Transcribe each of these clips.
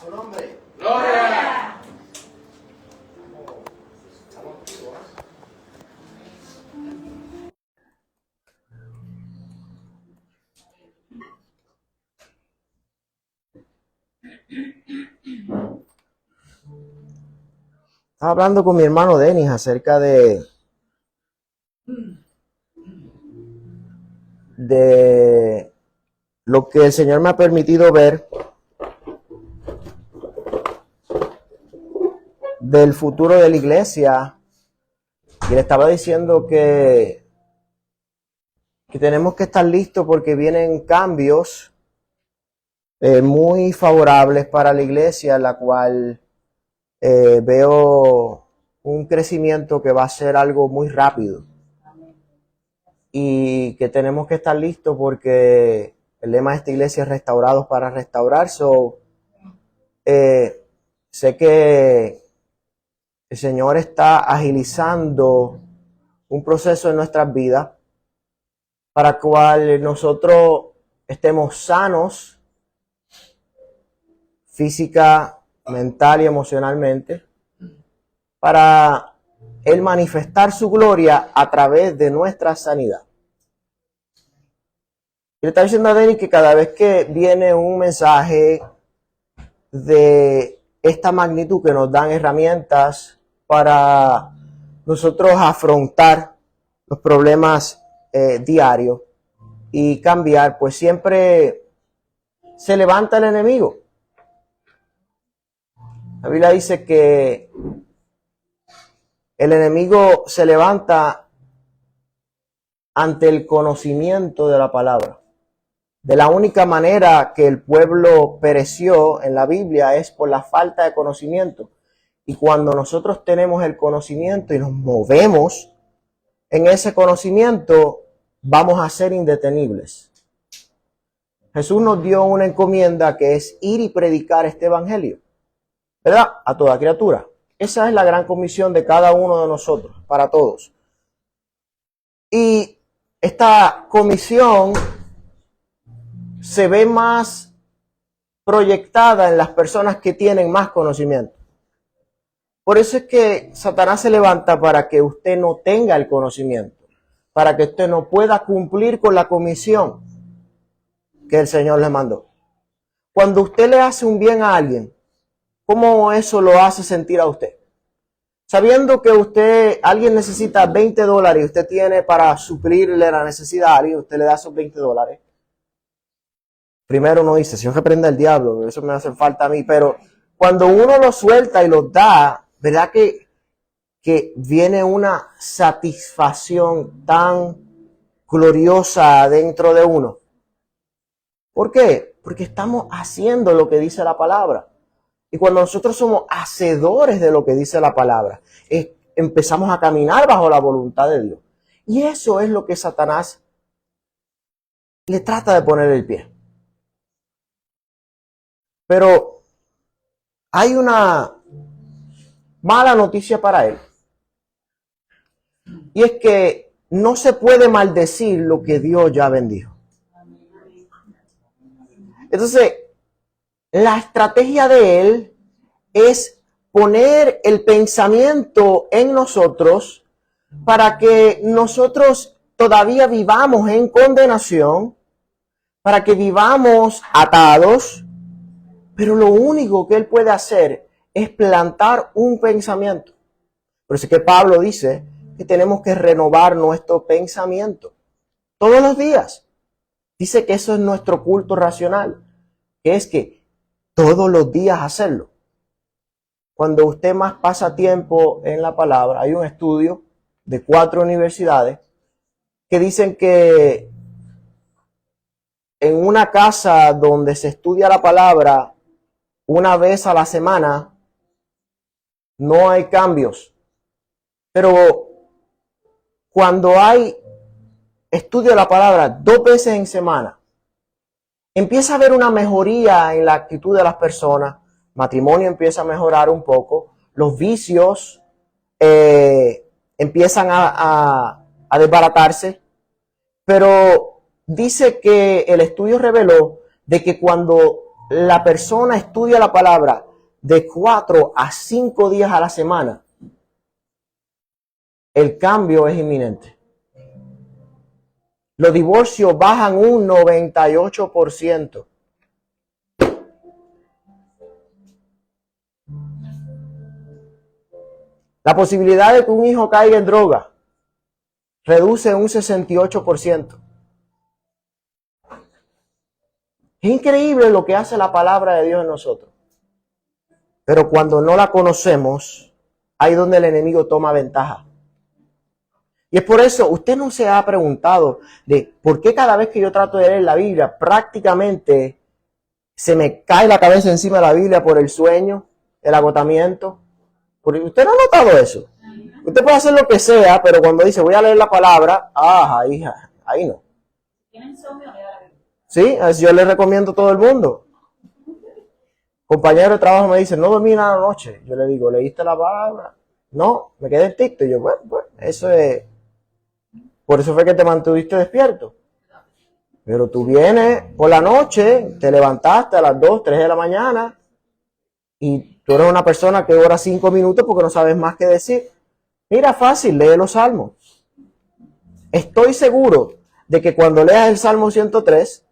su nombre. ¡Gloria! Estamos activos, Estaba hablando con mi hermano Denis acerca de lo que el Señor me ha permitido ver del futuro de la iglesia. Y le estaba diciendo que tenemos que estar listos porque vienen cambios muy favorables para la iglesia, la cual veo un crecimiento que va a ser algo muy rápido. Y que tenemos que estar listos porque el lema de esta iglesia es restaurados para restaurar. Sé que el Señor está agilizando un proceso en nuestras vidas para cual nosotros estemos sanos física, mental y emocionalmente, para Él manifestar su gloria a través de nuestra sanidad. Y le está diciendo a Denis que cada vez que viene un mensaje de esta magnitud, que nos dan herramientas para nosotros afrontar los problemas diarios y cambiar, pues siempre se levanta el enemigo. La Biblia dice que el enemigo se levanta ante el conocimiento de la palabra. De la única manera que el pueblo pereció en la Biblia es por la falta de conocimiento. Y cuando nosotros tenemos el conocimiento y nos movemos en ese conocimiento, vamos a ser indetenibles. Jesús nos dio una encomienda que es ir y predicar este evangelio, ¿verdad? A toda criatura. Esa es la gran comisión de cada uno de nosotros, para todos. Y esta comisión se ve más proyectada en las personas que tienen más conocimiento. Por eso es que Satanás se levanta para que usted no tenga el conocimiento, para que usted no pueda cumplir con la comisión que el Señor le mandó. Cuando usted le hace un bien a alguien, ¿cómo eso lo hace sentir a usted? Sabiendo que alguien necesita $20 y usted tiene para suplirle la necesidad a alguien, usted le da esos $20. Primero uno dice, Señor, reprenda el diablo, eso me hace falta a mí, pero cuando uno lo suelta y los da, ¿verdad que viene una satisfacción tan gloriosa dentro de uno? ¿Por qué? Porque estamos haciendo lo que dice la palabra. Y cuando nosotros somos hacedores de lo que dice la palabra, empezamos a caminar bajo la voluntad de Dios. Y eso es lo que Satanás le trata de poner el pie. Pero hay una mala noticia para él. Y es que no se puede maldecir lo que Dios ya bendijo. Entonces, la estrategia de él es poner el pensamiento en nosotros para que nosotros todavía vivamos en condenación, para que vivamos atados, pero lo único que él puede hacer es plantar un pensamiento. Por eso es que Pablo dice que tenemos que renovar nuestro pensamiento todos los días. Dice que eso es nuestro culto racional, que es que todos los días hacerlo. Cuando usted más pasa tiempo en la palabra, hay un estudio de 4 universidades que dicen que en una casa donde se estudia la palabra una vez a la semana, no hay cambios. Pero cuando hay estudio de la palabra 2 veces en semana, empieza a haber una mejoría en la actitud de las personas, matrimonio empieza a mejorar un poco, los vicios empiezan a desbaratarse, pero dice que el estudio reveló de que cuando la persona estudia la palabra de 4 a 5 días a la semana, el cambio es inminente. Los divorcios bajan un 98%. La posibilidad de que un hijo caiga en droga reduce un 68%. Es increíble lo que hace la palabra de Dios en nosotros. Pero cuando no la conocemos, ahí es donde el enemigo toma ventaja. Y es por eso, usted no se ha preguntado de por qué cada vez que yo trato de leer la Biblia, prácticamente se me cae la cabeza encima de la Biblia por el sueño, el agotamiento. Porque usted no ha notado eso. Usted puede hacer lo que sea, pero cuando dice voy a leer la palabra, ahí no. ¿Tienen insomnio? Sí, yo le recomiendo a todo el mundo. Compañero de trabajo me dice, no dormí nada anoche. Yo le digo, ¿leíste la palabra? No, me quedé en TikTok. Y yo, bueno, eso es... Por eso fue que te mantuviste despierto. Pero tú vienes por la noche, te levantaste a las 2, 3 de la mañana y tú eres una persona que ora 5 minutos porque no sabes más que decir. Mira, fácil, lee los salmos. Estoy seguro de que cuando leas el Salmo 103,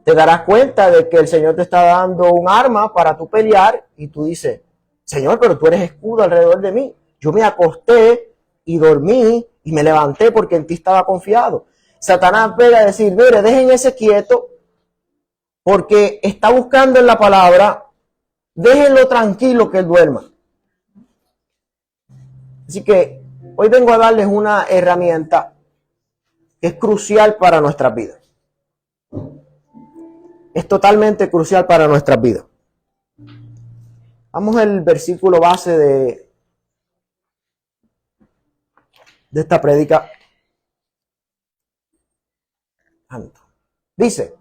te darás cuenta de que el Señor te está dando un arma para tú pelear y tú dices, Señor, pero tú eres escudo alrededor de mí. Yo me acosté y dormí y me levanté porque en ti estaba confiado. Satanás pega a decir, mire, dejen ese quieto porque está buscando en la palabra, déjenlo tranquilo que él duerma. Así que hoy vengo a darles una herramienta que es crucial para nuestras vidas. Es totalmente crucial para nuestras vidas. Vamos al versículo base de esta prédica. Dice,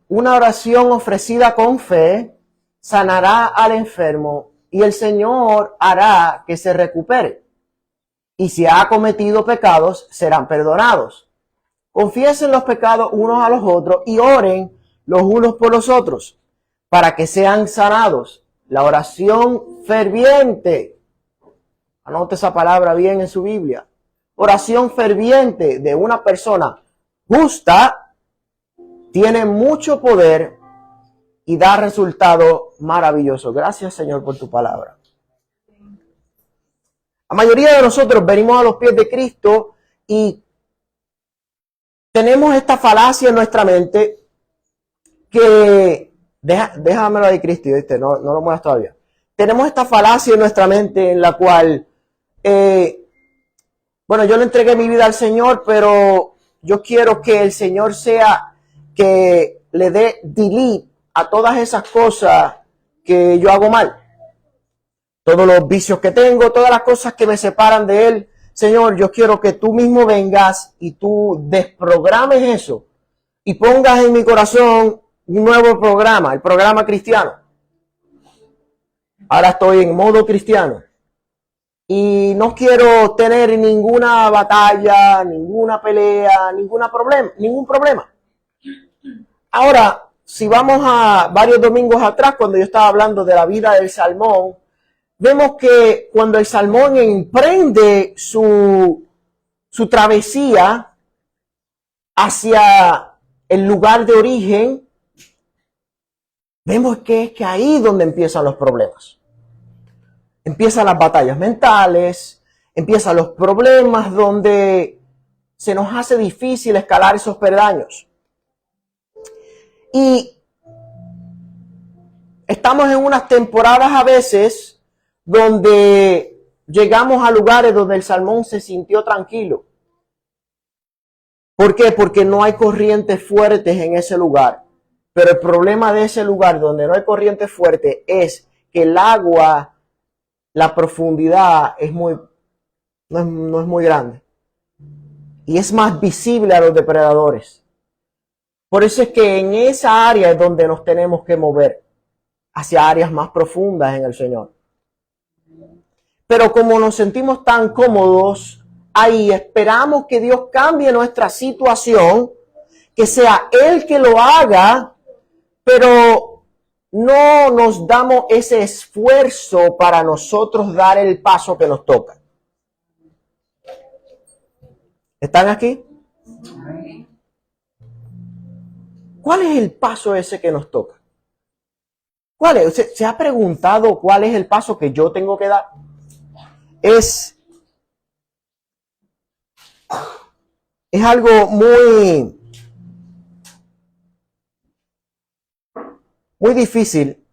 una oración ofrecida con fe sanará al enfermo y el Señor hará que se recupere. Y si ha cometido pecados, serán perdonados. Confiesen los pecados unos a los otros y oren los unos por los otros para que sean sanados. La oración ferviente. Anote esa palabra bien en su Biblia. Oración ferviente de una persona justa tiene mucho poder y da resultado maravilloso. Gracias, Señor, por tu palabra. La mayoría de nosotros venimos a los pies de Cristo y tenemos esta falacia en nuestra mente que... déjamelo ahí, Cristi, ¿viste? No lo muevas todavía. Tenemos esta falacia en nuestra mente en la cual... bueno, yo le entregué mi vida al Señor, pero yo quiero que el Señor sea que le dé delete a todas esas cosas que yo hago mal. Todos los vicios que tengo, todas las cosas que me separan de Él. Señor, yo quiero que tú mismo vengas y tú desprogrames eso y pongas en mi corazón un nuevo programa, el programa cristiano. Ahora estoy en modo cristiano. Y no quiero tener ninguna batalla, ninguna pelea, ningún problema. Ahora, si vamos a varios domingos atrás, cuando yo estaba hablando de la vida del salmón, vemos que cuando el salmón emprende su travesía hacia el lugar de origen, vemos que es que ahí donde empiezan los problemas. Empiezan las batallas mentales, empiezan los problemas donde se nos hace difícil escalar esos peldaños. Y estamos en unas temporadas a veces donde llegamos a lugares donde el salmón se sintió tranquilo. ¿Por qué? Porque no hay corrientes fuertes en ese lugar. Pero el problema de ese lugar donde no hay corriente fuerte es que el agua, la profundidad no es muy grande. Y es más visible a los depredadores. Por eso es que en esa área es donde nos tenemos que mover, hacia áreas más profundas en el Señor. Pero como nos sentimos tan cómodos ahí, esperamos que Dios cambie nuestra situación, que sea Él que lo haga, pero no nos damos ese esfuerzo para nosotros dar el paso que nos toca. ¿Están aquí? ¿Cuál es el paso ese que nos toca? ¿Cuál es? ¿Se ha preguntado cuál es el paso que yo tengo que dar? Es algo muy difícil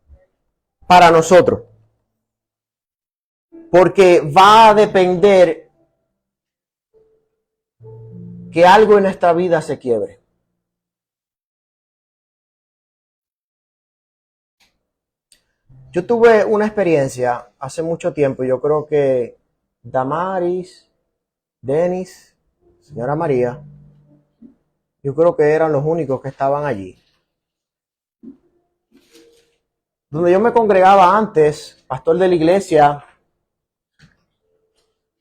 para nosotros, porque va a depender que algo en nuestra vida se quiebre. Yo tuve una experiencia hace mucho tiempo, yo creo que Damaris, Denis, señora María, yo creo que eran los únicos que estaban allí. Donde yo me congregaba antes, pastor de la iglesia,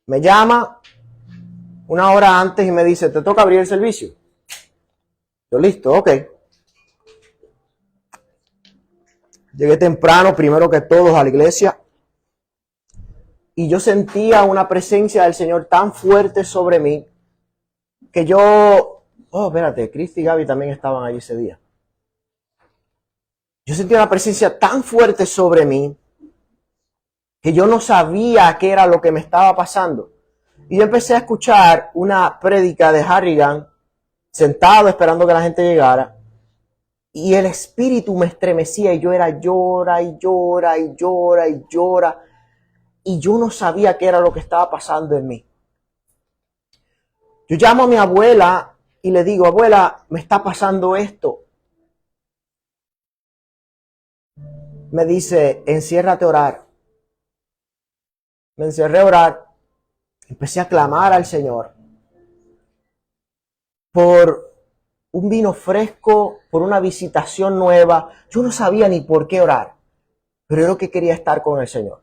me llama una hora antes y me dice, te toca abrir el servicio. Yo, listo, ok. Llegué temprano, primero que todos, a la iglesia. Y yo sentía una presencia del Señor tan fuerte sobre mí que yo... Oh, espérate, Cristi y Gaby también estaban allí ese día. Yo sentía una presencia tan fuerte sobre mí que yo no sabía qué era lo que me estaba pasando. Y yo empecé a escuchar una prédica de Harrigan, sentado esperando que la gente llegara. Y el espíritu me estremecía y yo era llora y llora y llora y llora. Y yo no sabía qué era lo que estaba pasando en mí. Yo llamo a mi abuela y le digo, abuela, me está pasando esto. Me dice, enciérrate a orar. Me encerré a orar. Empecé a clamar al Señor por un vino fresco, por una visitación nueva. Yo no sabía ni por qué orar, pero yo lo que quería estar con el Señor.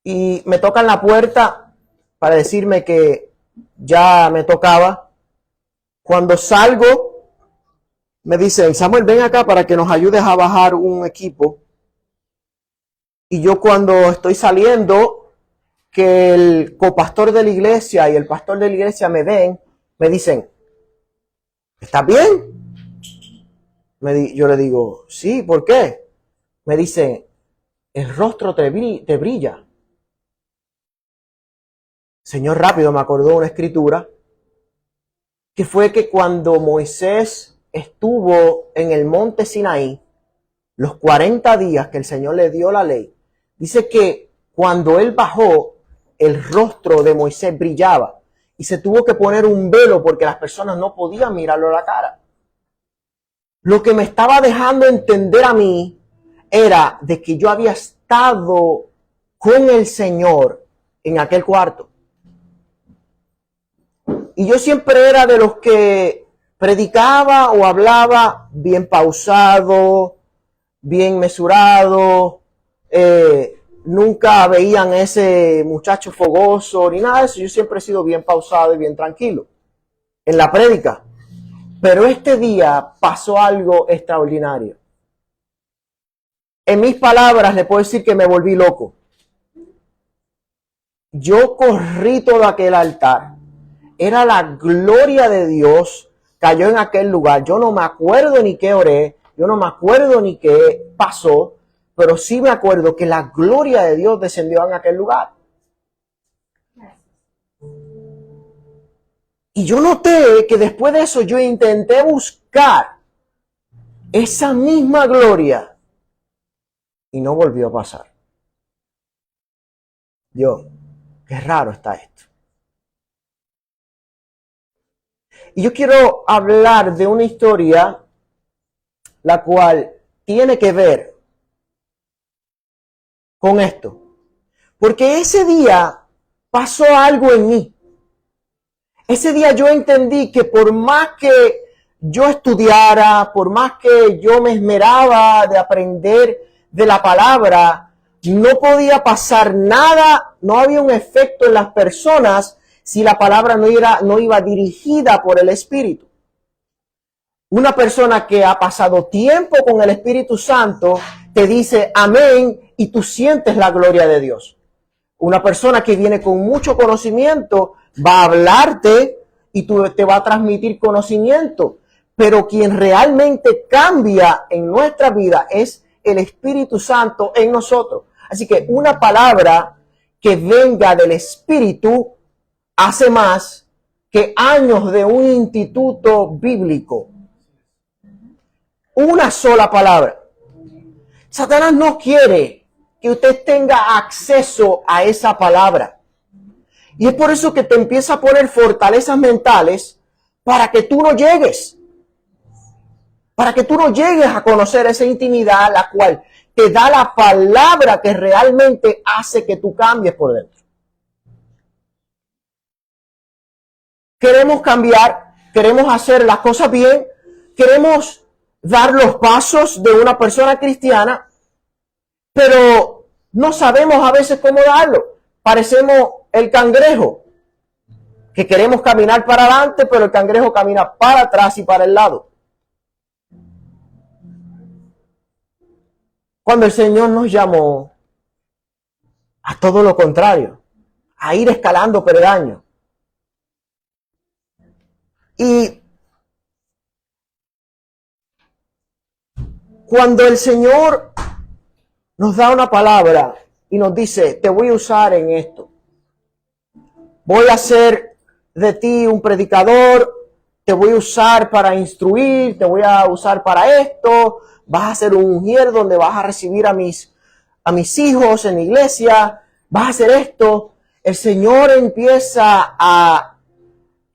Y me tocan la puerta para decirme que ya me tocaba. Cuando salgo, me dicen, Samuel, ven acá para que nos ayudes a bajar un equipo. Y yo cuando estoy saliendo, que el copastor de la iglesia y el pastor de la iglesia me ven, me dicen, ¿estás bien? Yo le digo, sí, ¿por qué? Me dicen, el rostro te brilla. Señor, rápido me acordó una escritura, que fue que cuando Moisés estuvo en el monte Sinaí, los 40 días que el Señor le dio la ley, dice que cuando él bajó, el rostro de Moisés brillaba y se tuvo que poner un velo porque las personas no podían mirarlo a la cara. Lo que me estaba dejando entender a mí era de que yo había estado con el Señor en aquel cuarto. Y yo siempre era de los que predicaba o hablaba bien pausado, bien mesurado, nunca veían ese muchacho fogoso ni nada de eso. Yo siempre he sido bien pausado y bien tranquilo en la prédica. Pero este día pasó algo extraordinario. En mis palabras le puedo decir que me volví loco. Yo corrí todo aquel altar. Era la gloria de Dios, cayó en aquel lugar. Yo no me acuerdo ni qué oré, yo no me acuerdo ni qué pasó, pero sí me acuerdo que la gloria de Dios descendió en aquel lugar. Y yo noté que después de eso yo intenté buscar esa misma gloria y no volvió a pasar. Qué raro está esto. Y yo quiero hablar de una historia la cual tiene que ver con esto. Porque ese día pasó algo en mí. Ese día yo entendí que por más que yo estudiara, por más que yo me esmeraba de aprender de la palabra, no podía pasar nada, no había un efecto en las personas si la palabra no iba dirigida por el Espíritu. Una persona que ha pasado tiempo con el Espíritu Santo te dice amén y tú sientes la gloria de Dios. Una persona que viene con mucho conocimiento va a hablarte y tú te va a transmitir conocimiento. Pero quien realmente cambia en nuestra vida es el Espíritu Santo en nosotros. Así que una palabra que venga del Espíritu hace más que años de un instituto bíblico. Una sola palabra. Satanás no quiere que usted tenga acceso a esa palabra. Y es por eso que te empieza a poner fortalezas mentales para que tú no llegues. Para que tú no llegues a conocer esa intimidad, la cual te da la palabra que realmente hace que tú cambies por dentro. Queremos cambiar, queremos hacer las cosas bien, queremos dar los pasos de una persona cristiana, pero no sabemos a veces cómo darlo. Parecemos el cangrejo, que queremos caminar para adelante, pero el cangrejo camina para atrás y para el lado. Cuando el Señor nos llamó a todo lo contrario, a ir escalando peldaños. Y cuando el Señor nos da una palabra y nos dice, te voy a usar en esto. Voy a hacer de ti un predicador, te voy a usar para instruir, te voy a usar para esto, vas a ser un mujer donde vas a recibir a mis hijos en la iglesia, vas a hacer esto. El Señor empieza a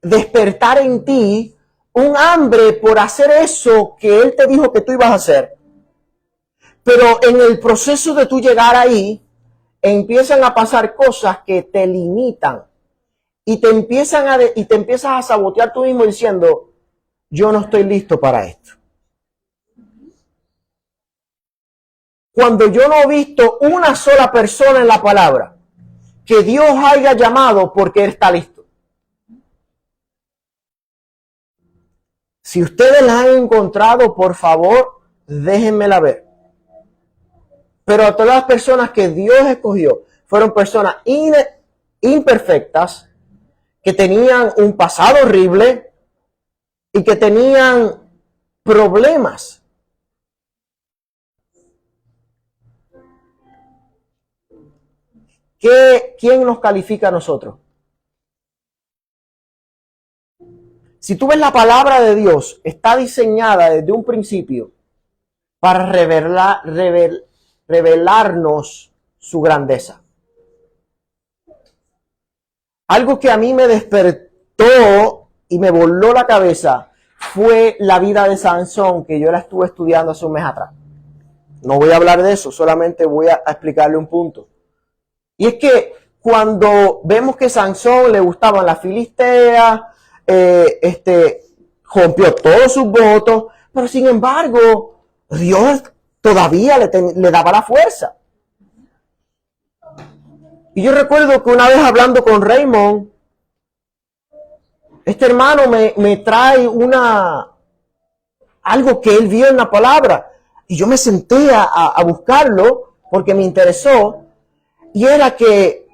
despertar en ti un hambre por hacer eso que Él te dijo que tú ibas a hacer. Pero en el proceso de tú llegar ahí, empiezan a pasar cosas que te limitan y te empiezas a sabotear tú mismo diciendo, yo no estoy listo para esto. Cuando yo no he visto una sola persona en la palabra que Dios haya llamado porque Él está listo. Si ustedes la han encontrado, por favor, déjenmela ver. Pero a todas las personas que Dios escogió fueron personas imperfectas, que tenían un pasado horrible y que tenían problemas. ¿Quién nos califica a nosotros? Si tú ves la palabra de Dios, está diseñada desde un principio para revelarnos su grandeza. Algo que a mí me despertó y me voló la cabeza fue la vida de Sansón, que yo la estuve estudiando hace un mes atrás. No voy a hablar de eso, solamente voy a explicarle un punto. Y es que cuando vemos que Sansón le gustaban las filisteas, rompió todos sus votos, pero sin embargo, Dios todavía le daba la fuerza. Y yo recuerdo que una vez hablando con Raymond, este hermano me trae algo que él vio en la palabra. Y yo me senté a buscarlo porque me interesó. Y era que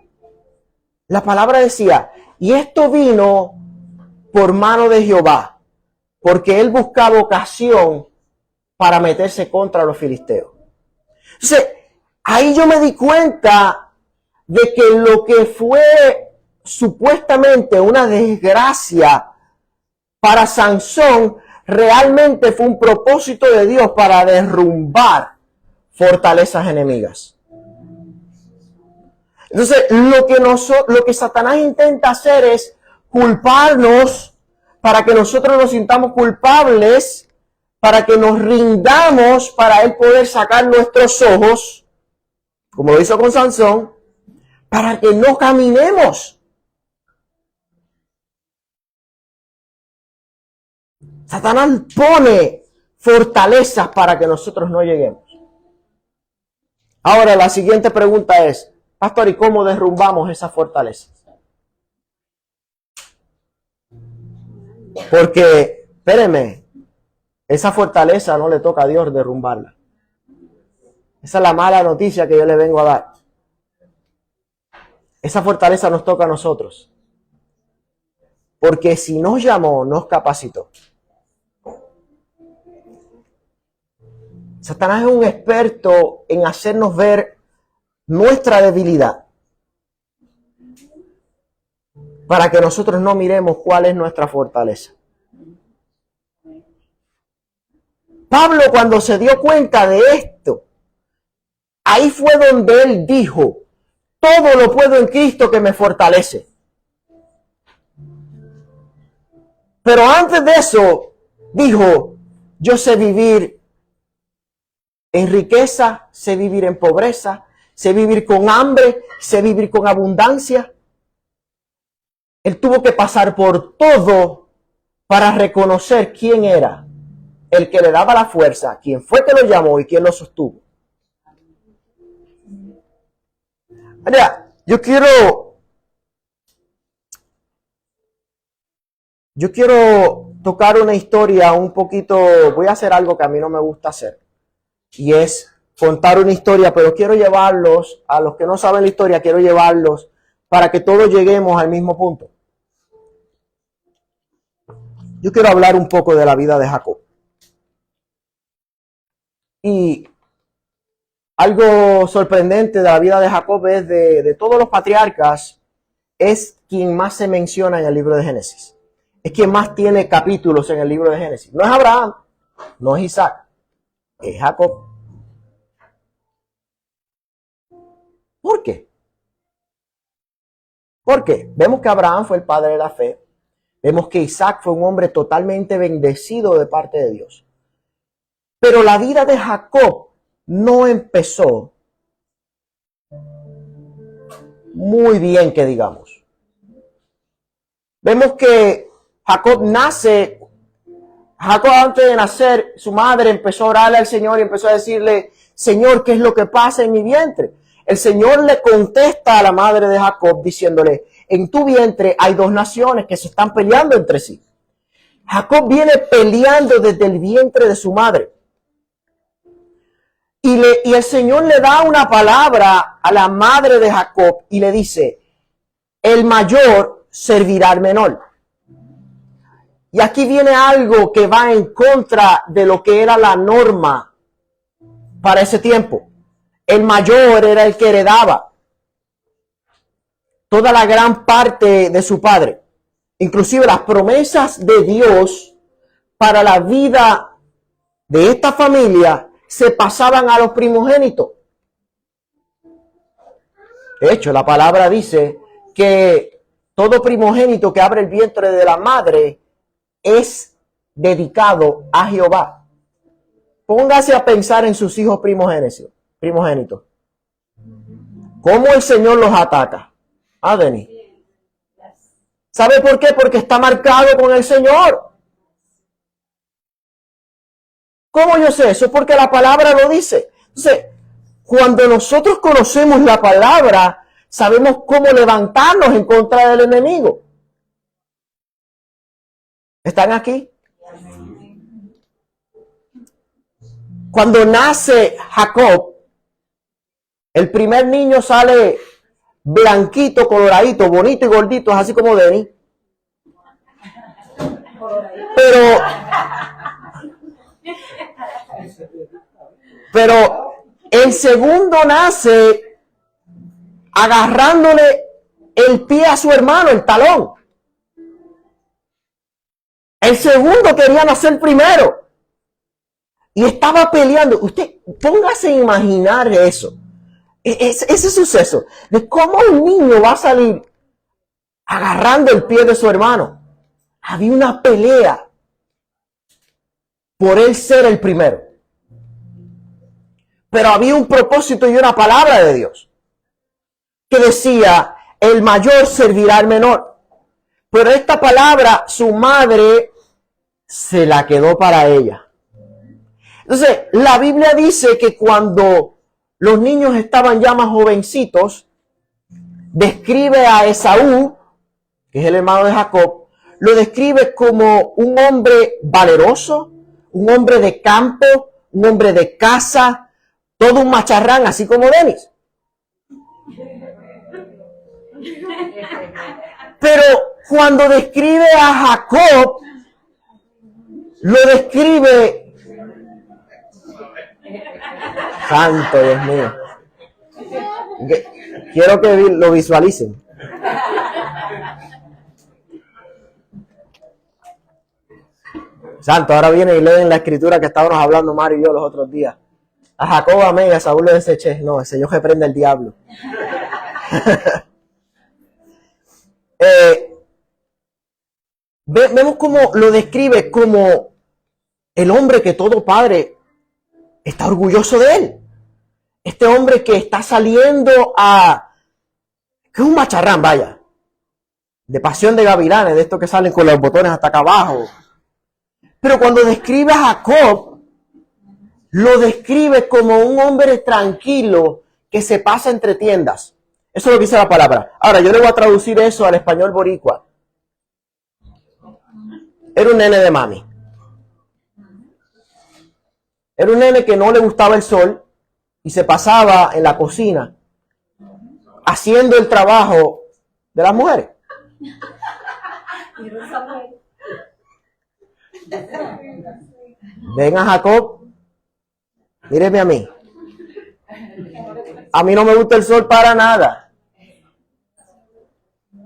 la palabra decía, y esto vino por mano de Jehová, porque él buscaba ocasión para meterse contra los filisteos. Entonces, ahí yo me di cuenta de que lo que fue supuestamente una desgracia para Sansón, realmente fue un propósito de Dios para derrumbar fortalezas enemigas. Entonces, lo que Satanás intenta hacer es culparnos para que nosotros nos sintamos culpables, para que nos rindamos, para él poder sacar nuestros ojos, como lo hizo con Sansón, para que no caminemos. Satanás pone fortalezas para que nosotros no lleguemos. Ahora, la siguiente pregunta es, pastor, ¿y cómo derrumbamos esas fortalezas? Porque, espéreme, esa fortaleza no le toca a Dios derrumbarla. Esa es la mala noticia que yo le vengo a dar. Esa fortaleza nos toca a nosotros. Porque si nos llamó, nos capacitó. Satanás es un experto en hacernos ver nuestra debilidad, para que nosotros no miremos cuál es nuestra fortaleza. Pablo, cuando se dio cuenta de esto, ahí fue donde él dijo: todo lo puedo en Cristo que me fortalece. Pero antes de eso, dijo: yo sé vivir en riqueza, sé vivir en pobreza, sé vivir con hambre, sé vivir con abundancia. Él tuvo que pasar por todo para reconocer quién era el que le daba la fuerza, quién fue que lo llamó y quién lo sostuvo. Mira, yo quiero tocar una historia un poquito. Voy a hacer algo que a mí no me gusta hacer, y es contar una historia, pero quiero llevarlos, a los que no saben la historia, quiero llevarlos para que todos lleguemos al mismo punto. Yo quiero hablar un poco de la vida de Jacob. Y algo sorprendente de la vida de Jacob es de todos los patriarcas, es quien más se menciona en el libro de Génesis. Es quien más tiene capítulos en el libro de Génesis. No es Abraham, no es Isaac, es Jacob. ¿Por qué? Porque vemos que Abraham fue el padre de la fe. Vemos que Isaac fue un hombre totalmente bendecido de parte de Dios. Pero la vida de Jacob no empezó muy bien, que digamos. Vemos que Jacob nace. Jacob, antes de nacer, su madre empezó a orarle al Señor y empezó a decirle: Señor, ¿qué es lo que pasa en mi vientre? El Señor le contesta a la madre de Jacob diciéndole: en tu vientre hay dos naciones que se están peleando entre sí. Jacob viene peleando desde el vientre de su madre. Y el Señor le da una palabra a la madre de Jacob y le dice: el mayor servirá al menor. Y aquí viene algo que va en contra de lo que era la norma para ese tiempo. El mayor era el que heredaba toda la gran parte de su padre. Inclusive las promesas de Dios para la vida de esta familia se pasaban a los primogénitos. De hecho, la palabra dice que todo primogénito que abre el vientre de la madre es dedicado a Jehová. Póngase a pensar en sus hijos primogénitos. ¿Cómo el Señor los ataca? Denis. ¿Sabe por qué? Porque está marcado con el Señor. ¿Cómo yo sé eso? Porque la palabra lo dice. Entonces, cuando nosotros conocemos la palabra, sabemos cómo levantarnos en contra del enemigo. ¿Están aquí? Cuando nace Jacob, el primer niño sale blanquito, coloradito, bonito y gordito, así como Denis. Pero el segundo nace agarrándole el pie a su hermano, el talón. El segundo quería nacer primero. Y estaba peleando. Usted póngase a imaginar eso. Ese suceso de cómo un niño va a salir agarrando el pie de su hermano. Había una pelea por él ser el primero. Pero había un propósito y una palabra de Dios que decía: el mayor servirá al menor. Pero esta palabra su madre se la quedó para ella. Entonces, la Biblia dice que cuando los niños estaban ya más jovencitos, describe a Esaú, que es el hermano de Jacob, lo describe como un hombre valeroso, un hombre de campo, un hombre de casa, todo un macharrán, así como Denis. Pero cuando describe a Jacob, lo describe, santo Dios mío, quiero que lo visualicen. Santo, ahora viene y leen la escritura que estábamos hablando Mario y yo los otros días. A Jacob amé y a Saúl lo deseché. No, el Señor reprende al diablo. Vemos cómo lo describe como el hombre que todo padre está orgulloso de él. Este hombre que está saliendo que es un macharrán, vaya. De pasión de gavilanes, de estos que salen con los botones hasta acá abajo. Pero cuando describe a Jacob, lo describe como un hombre tranquilo que se pasa entre tiendas. Eso es lo que dice la palabra. Ahora, yo le voy a traducir eso al español boricua. Era un nene de mami. Era un nene que no le gustaba el sol y se pasaba en la cocina haciendo el trabajo de las mujeres. Ven a Jacob, míreme a mí. A mí no me gusta el sol para nada.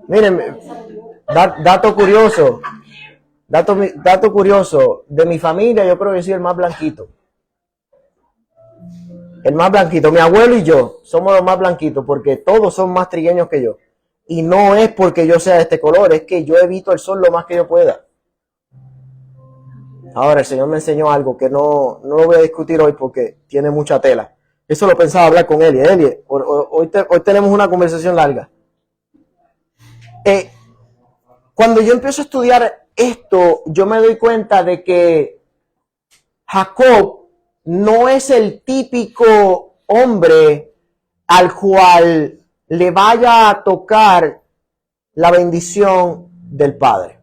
Miren, dato curioso. Dato curioso. De mi familia yo creo que soy el más blanquito. El más blanquito. Mi abuelo y yo somos los más blanquitos porque todos son más trigueños que yo. Y no es porque yo sea de este color, es que yo evito el sol lo más que yo pueda. Ahora, el Señor me enseñó algo que no lo voy a discutir hoy porque tiene mucha tela. Eso lo pensaba hablar con Eli. Eli, hoy tenemos una conversación larga. Cuando yo empiezo a estudiar esto, yo me doy cuenta de que Jacob no es el típico hombre al cual le vaya a tocar la bendición del Padre.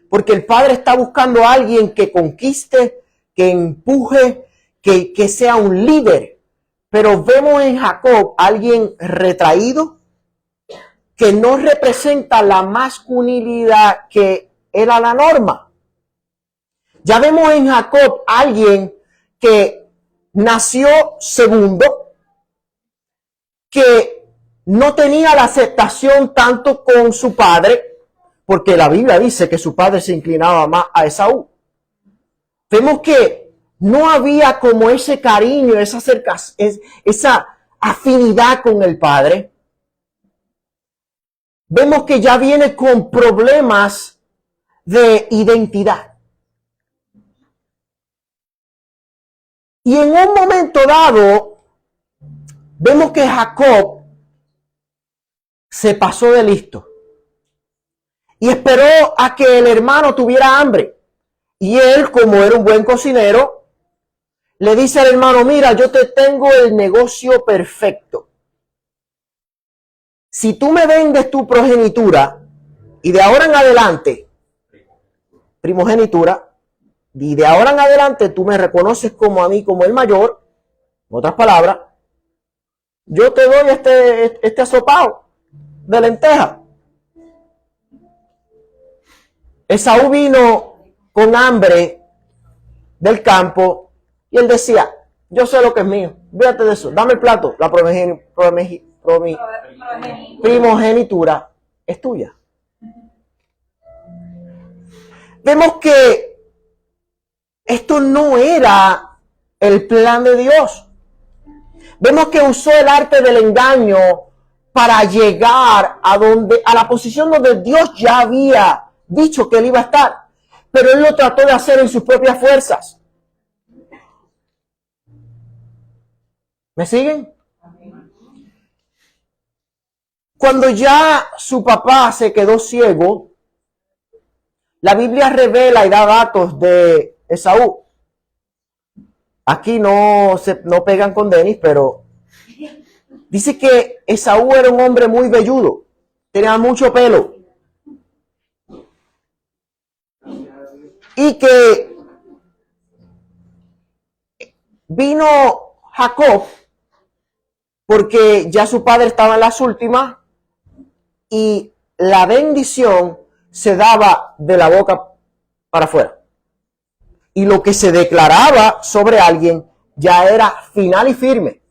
Porque el Padre está buscando a alguien que conquiste, que empuje, que sea un líder. Pero vemos en Jacob a alguien retraído, que no representa la masculinidad que era la norma. Ya vemos en Jacob a alguien que nació segundo, que no tenía la aceptación tanto con su padre, porque la Biblia dice que su padre se inclinaba más a Esaú. Vemos que no había como ese cariño, esa afinidad con el padre. Vemos que ya viene con problemas de identidad. Y en un momento dado, vemos que Jacob se pasó de listo. Y esperó a que el hermano tuviera hambre. Y él, como era un buen cocinero, le dice al hermano, mira, yo te tengo el negocio perfecto. Si tú me vendes tu progenitura, y de ahora en adelante, primogenitura, y de ahora en adelante tú me reconoces como a mí, como el mayor, en otras palabras, yo te doy este asopado de lenteja. Esaú vino con hambre del campo y él decía, yo sé lo que es mío, fíjate de eso, dame el plato, la primogenitura es tuya. Vemos que esto no era el plan de Dios. Vemos que usó el arte del engaño para llegar a la posición donde Dios ya había dicho que él iba a estar, pero él lo trató de hacer en sus propias fuerzas. ¿Me siguen? Cuando ya su papá se quedó ciego, la Biblia revela y da datos de Esaú. Aquí no pegan con Denis, pero dice que Esaú era un hombre muy velludo, tenía mucho pelo. Y que vino Jacob porque ya su padre estaba en las últimas y la bendición se daba de la boca para afuera. Y lo que se declaraba sobre alguien ya era final y firme.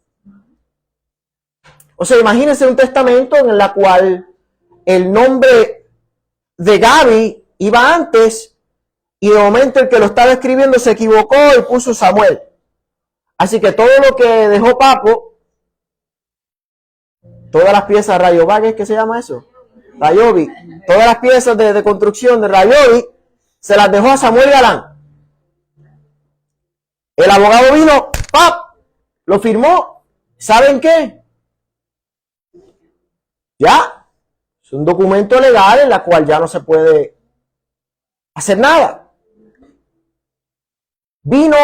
O sea, imagínense un testamento en el cual el nombre de Gaby iba antes y de momento el que lo estaba escribiendo se equivocó y puso Samuel. Así que todo lo que dejó Papo, todas las piezas Rayovac, ¿qué se llama eso? Rayovi, todas las piezas de construcción de Rayovi se las dejó a Samuel Galán. El abogado vino, ¡pap!, lo firmó. ¿Saben qué? Ya, es un documento legal en la cual ya no se puede hacer nada. Vino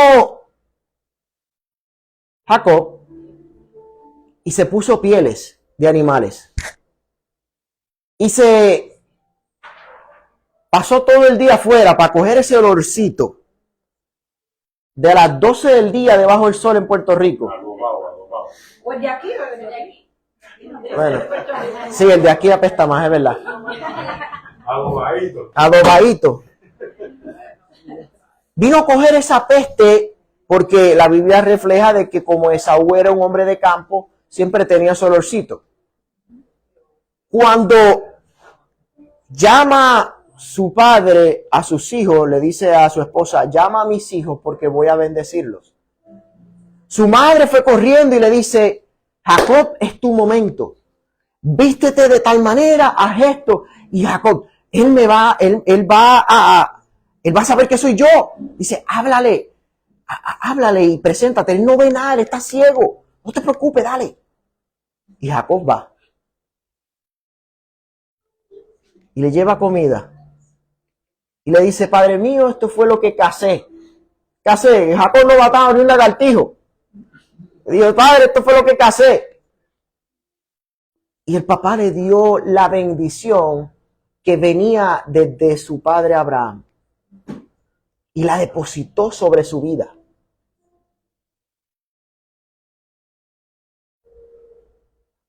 Jacob y se puso pieles de animales. Y se pasó todo el día afuera para coger ese olorcito de las 12 del día debajo del sol en Puerto Rico. ¿O el de aquí o el de aquí? Bueno, sí, el de aquí apesta más, es verdad. Adobadito. Adobadito. Vino a coger esa peste porque la Biblia refleja de que como Esaú era un hombre de campo, siempre tenía su olorcito. Cuando llama su padre a sus hijos, le dice a su esposa, llama a mis hijos porque voy a bendecirlos. Su madre fue corriendo y le dice, Jacob, es tu momento. Vístete de tal manera, haz esto. Y Jacob, él va a saber que soy yo. Dice, háblale y preséntate. Él no ve nada, él está ciego. No te preocupes, dale. Y Jacob va. Y le lleva comida. Y le dice, padre mío, esto fue lo que casé. Jacob no mataba ni un lagartijo. Le dijo, padre, esto fue lo que casé. Y el papá le dio la bendición que venía desde su padre Abraham. Y la depositó sobre su vida.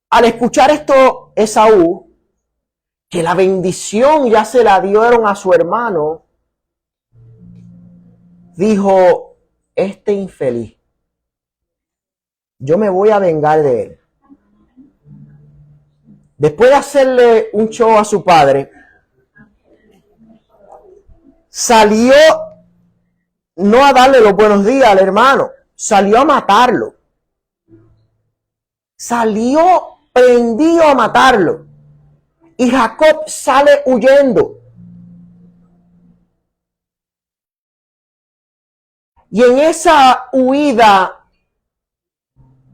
Al escuchar esto, Esaú, que la bendición ya se la dieron a su hermano, dijo, este infeliz, yo me voy a vengar de él. Después de hacerle un show a su padre, salió no a darle los buenos días al hermano, salió a matarlo. Salió prendido a matarlo. Y Jacob sale huyendo. Y en esa huida,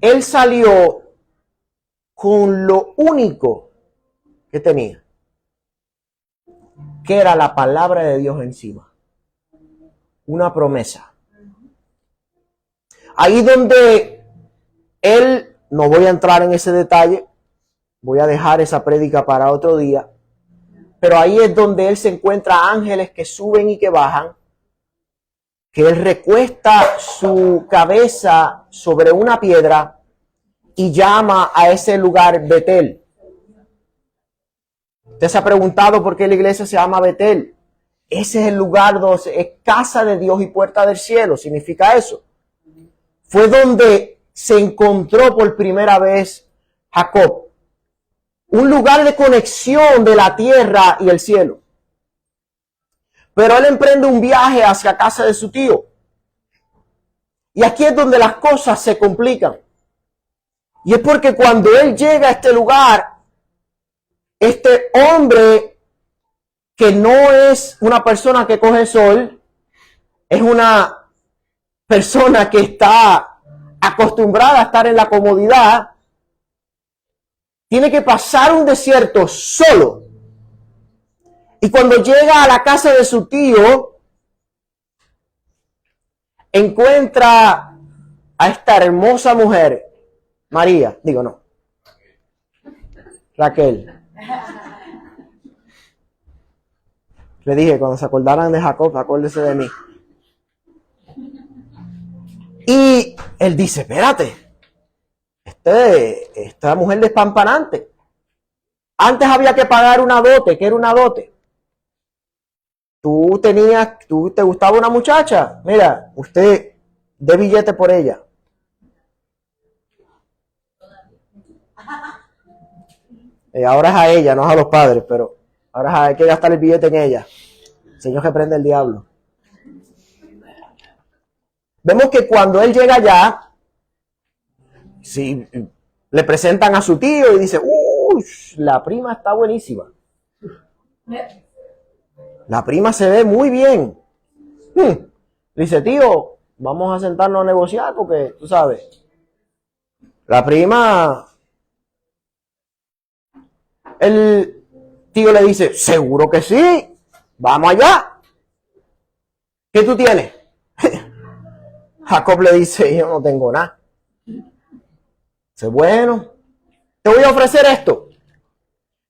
él salió con lo único que tenía, que era la palabra de Dios encima. Una promesa. Ahí donde él, no voy a entrar en ese detalle, voy a dejar esa prédica para otro día, pero ahí es donde él se encuentra ángeles que suben y que bajan, que él recuesta su cabeza sobre una piedra y llama a ese lugar Betel. Usted se ha preguntado por qué la iglesia se llama Betel. Ese es el lugar donde es casa de Dios y puerta del cielo, significa eso. Fue donde se encontró por primera vez Jacob. Un lugar de conexión de la tierra y el cielo. Pero él emprende un viaje hacia casa de su tío. Y aquí es donde las cosas se complican. Y es porque cuando él llega a este lugar, este hombre que no es una persona que coge sol, es una persona que está acostumbrada a estar en la comodidad, tiene que pasar un desierto solo. Y cuando llega a la casa de su tío, encuentra a esta hermosa mujer, Raquel. Le dije, cuando se acordaran de Jacob, acuérdense de mí. Y él dice, espérate, esta mujer despampanante. Antes había que pagar una dote. ¿Qué era una dote? Tú te gustaba una muchacha, mira, usted dé billete por ella. Y ahora es a ella, no es a los padres, pero ahora hay que gastar el billete en ella. Señor, que prende el diablo. Vemos que cuando él llega allá, sí, le presentan a su tío y dice, la prima está buenísima. La prima se ve muy bien. Dice, tío, vamos a sentarnos a negociar porque, tú sabes, la prima... El tío le dice, seguro que sí, vamos allá. ¿Qué tú tienes? Jacob le dice, yo no tengo nada. Dice, bueno, te voy a ofrecer esto.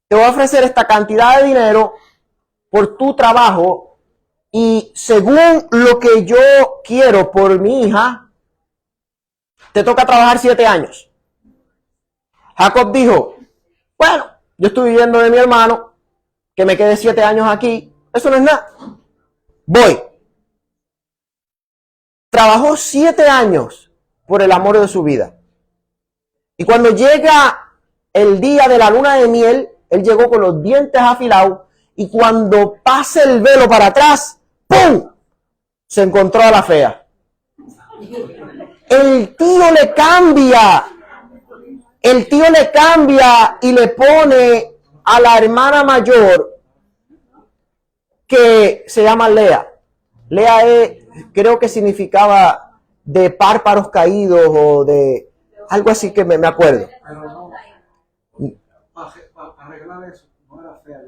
Te voy a ofrecer esta cantidad de dinero por tu trabajo y según lo que yo quiero por mi hija, te toca trabajar 7 años. Jacob dijo, bueno, yo estoy viviendo de mi hermano, que me quede 7 años aquí, eso no es nada. Voy. Trabajó 7 años por el amor de su vida. Y cuando llega el día de la luna de miel, él llegó con los dientes afilados y cuando pasa el velo para atrás, ¡pum!, se encontró a la fea. El tío le cambia. El tío le cambia y le pone a la hermana mayor que se llama Lea. Lea creo que significaba de párpados caídos o de algo así que me acuerdo. Pero no, para arreglar eso, no era fea.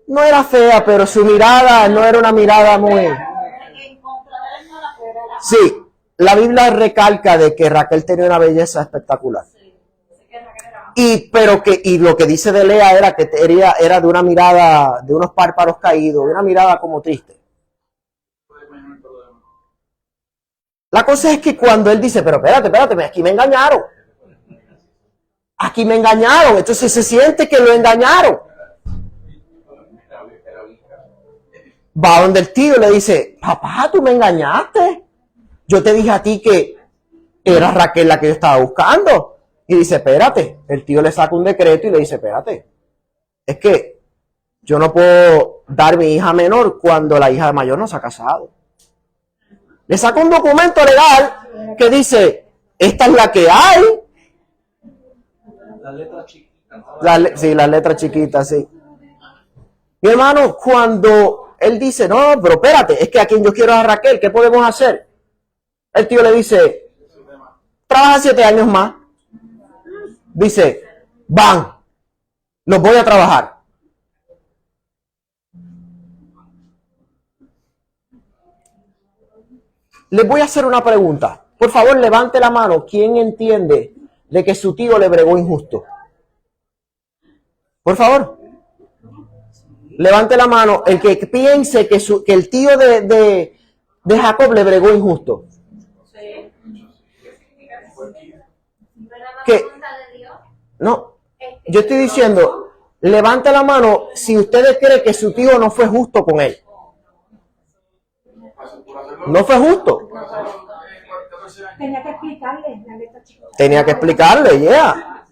No era fea, pero su mirada no era una mirada muy... Sí, la Biblia recalca de que Raquel tenía una belleza espectacular. Y lo que dice de Lea era que era de una mirada, de unos párpados caídos, de una mirada como triste. La cosa es que cuando él dice, pero espérate, aquí me engañaron. Aquí me engañaron. Entonces se siente que lo engañaron. Va donde el tío le dice, papá, tú me engañaste. Yo te dije a ti que era Raquel la que yo estaba buscando. Y dice, espérate. El tío le saca un decreto y le dice, espérate. Es que yo no puedo dar mi hija menor cuando la hija mayor no se ha casado. Le saca un documento legal que dice, esta es la que hay. La letra chiquita. Sí, la letra chiquita, sí. Mi hermano, cuando él dice, no, pero espérate, es que a quien yo quiero es a Raquel, ¿qué podemos hacer? El tío le dice, trabaja 7 años más. Dice, los voy a trabajar. Les voy a hacer una pregunta. Por favor, levante la mano. ¿Quién entiende de que su tío le bregó injusto? Por favor. Levante la mano el que piense que el tío de Jacob le bregó injusto. Que, no, yo estoy diciendo, levante la mano si ustedes creen que su tío no fue justo con él. No fue justo. Tenía que explicarle la letra chica. Tenía que explicarle, yeah.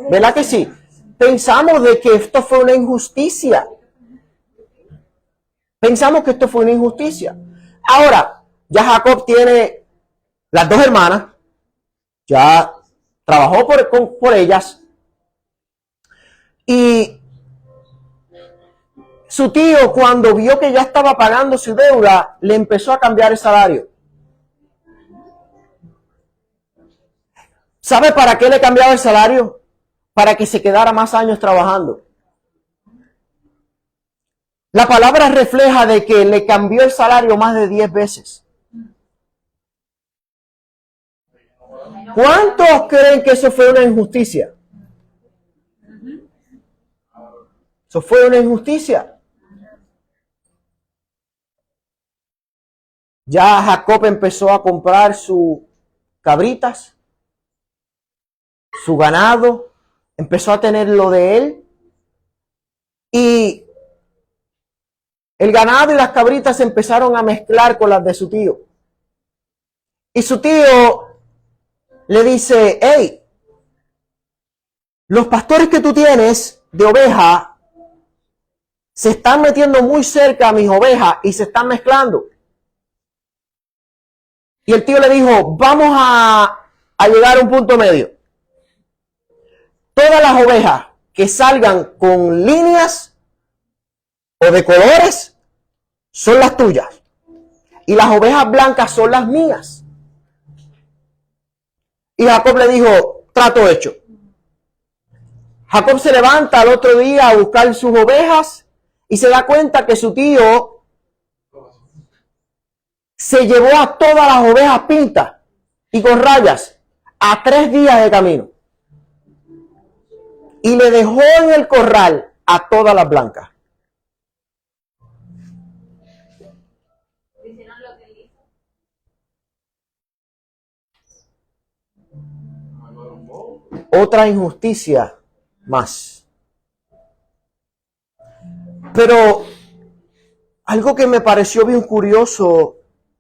¿Verdad que sí? Pensamos de que esto fue una injusticia. Pensamos que esto fue una injusticia. Ahora, ya Jacob tiene las 2 hermanas. Ya trabajó por ellas. Y su tío, cuando vio que ya estaba pagando su deuda, le empezó a cambiar el salario. ¿Sabe para qué le cambiaba el salario? Para que se quedara más años trabajando. La palabra refleja de que le cambió el salario más de 10 veces. ¿Cuántos creen que eso fue una injusticia? Eso fue una injusticia. Ya Jacob empezó a comprar sus cabritas, su ganado, empezó a tener lo de él. Y el ganado y las cabritas se empezaron a mezclar con las de su tío. Y su tío le dice, hey, los pastores que tú tienes de oveja se están metiendo muy cerca a mis ovejas y se están mezclando. Y el tío le dijo, vamos a llegar a un punto medio. Todas las ovejas que salgan con líneas o de colores son las tuyas. Y las ovejas blancas son las mías. Y Jacob le dijo, trato hecho. Jacob se levanta al otro día a buscar sus ovejas y se da cuenta que su tío se llevó a todas las ovejas pintas y con rayas a 3 días de camino. Y le dejó en el corral a todas las blancas. Otra injusticia más. Pero algo que me pareció bien curioso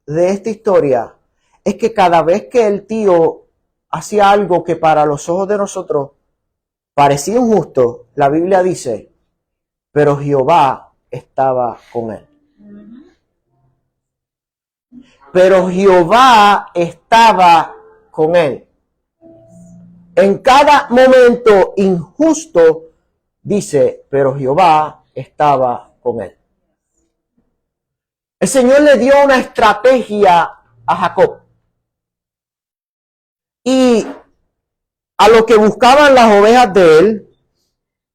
de esta historia es que cada vez que el tío hacía algo que para los ojos de nosotros parecía injusto, la Biblia dice, pero Jehová estaba con él. Pero Jehová estaba con él. En cada momento injusto, dice, pero Jehová estaba con él. El Señor le dio una estrategia a Jacob. Y a lo que buscaban las ovejas de él,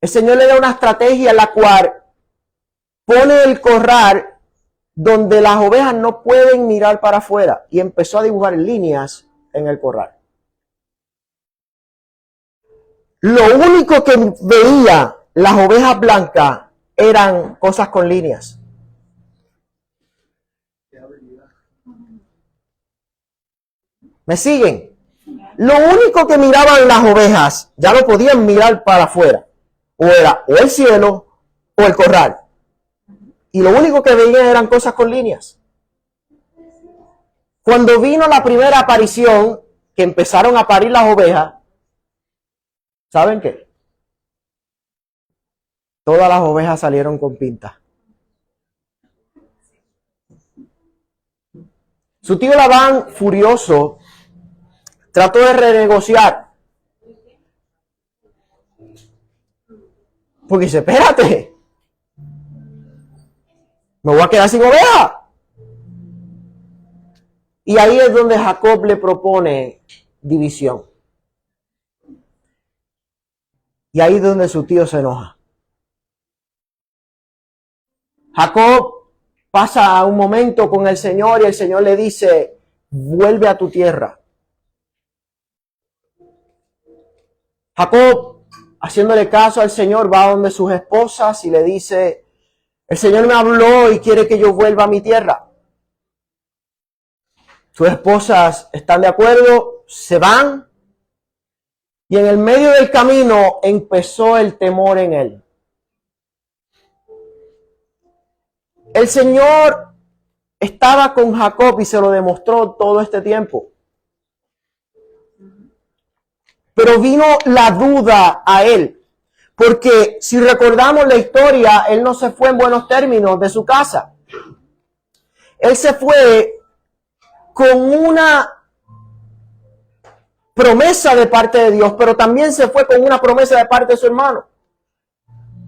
el Señor le da una estrategia en la cual pone el corral donde las ovejas no pueden mirar para afuera y empezó a dibujar líneas en el corral. Lo único que veía las ovejas blancas eran cosas con líneas. ¿Me siguen? Lo único que miraban las ovejas, ya no podían mirar para afuera. O era o el cielo o el corral. Y lo único que veían eran cosas con líneas. Cuando vino la primera aparición, que empezaron a parir las ovejas, ¿saben qué? Todas las ovejas salieron con pinta. Su tío Labán, furioso, trató de renegociar. Porque dice, espérate, me voy a quedar sin oveja. Y ahí es donde Jacob le propone división. Y ahí es donde su tío se enoja. Jacob pasa un momento con el Señor y el Señor le dice, vuelve a tu tierra. Jacob, haciéndole caso al Señor, va donde sus esposas y le dice, el Señor me habló y quiere que yo vuelva a mi tierra. Sus esposas están de acuerdo, se van y en el medio del camino empezó el temor en él. El Señor estaba con Jacob y se lo demostró todo este tiempo. Pero vino la duda a él, porque si recordamos la historia, él no se fue en buenos términos de su casa. Él se fue con una promesa de parte de Dios, pero también se fue con una promesa de parte de su hermano.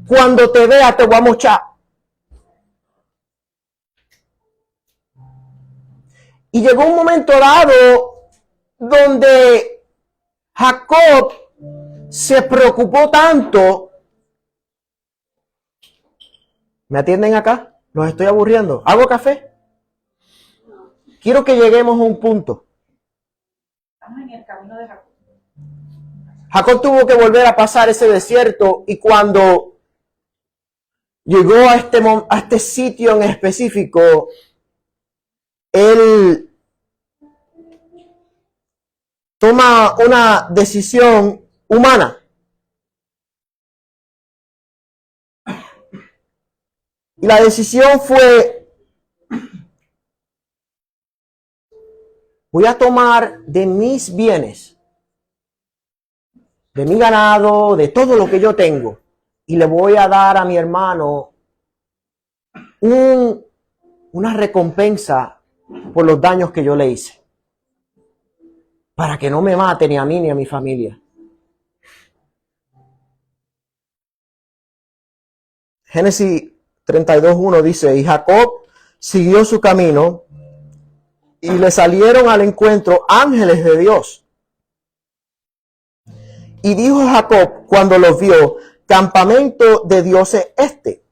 Cuando te vea te voy a mochar. Y llegó un momento dado donde Jacob se preocupó tanto. ¿Me atienden acá? ¿Los estoy aburriendo? ¿Hago café? Quiero que lleguemos a un punto. Estamos en el camino de Jacob. Jacob tuvo que volver a pasar ese desierto y cuando llegó a este sitio en específico, él toma una decisión humana. Y la decisión fue: voy a tomar de mis bienes, de mi ganado, de todo lo que yo tengo, y le voy a dar a mi hermano una recompensa por los daños que yo le hice, para que no me mate ni a mí ni a mi familia. Génesis 32:1 dice: y Jacob siguió su camino, y le salieron al encuentro ángeles de Dios. Y dijo Jacob cuando los vio: campamento de Dios es este.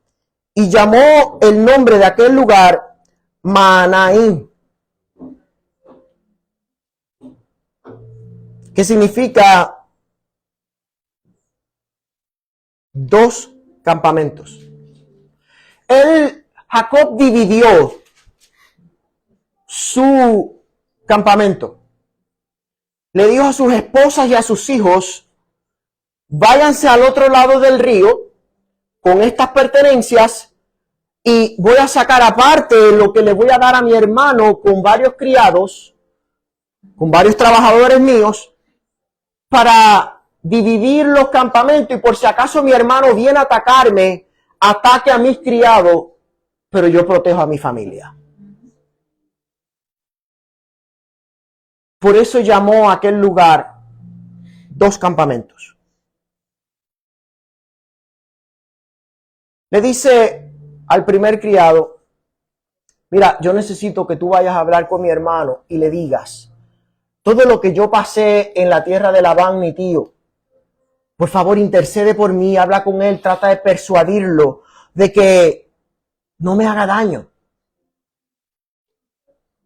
Y llamó el nombre de aquel lugar Mahanaim, que significa dos campamentos. Jacob dividió su campamento. Le dijo a sus esposas y a sus hijos: váyanse al otro lado del río con estas pertenencias, y voy a sacar aparte lo que le voy a dar a mi hermano con varios criados, con varios trabajadores míos, para dividir los campamentos, y por si acaso mi hermano viene a atacarme, ataque a mis criados, pero yo protejo a mi familia. Por eso llamó a aquel lugar dos campamentos. Le dice al primer criado: mira, yo necesito que tú vayas a hablar con mi hermano y le digas todo lo que yo pasé en la tierra de Labán, mi tío. Por favor, intercede por mí, habla con él, trata de persuadirlo de que no me haga daño.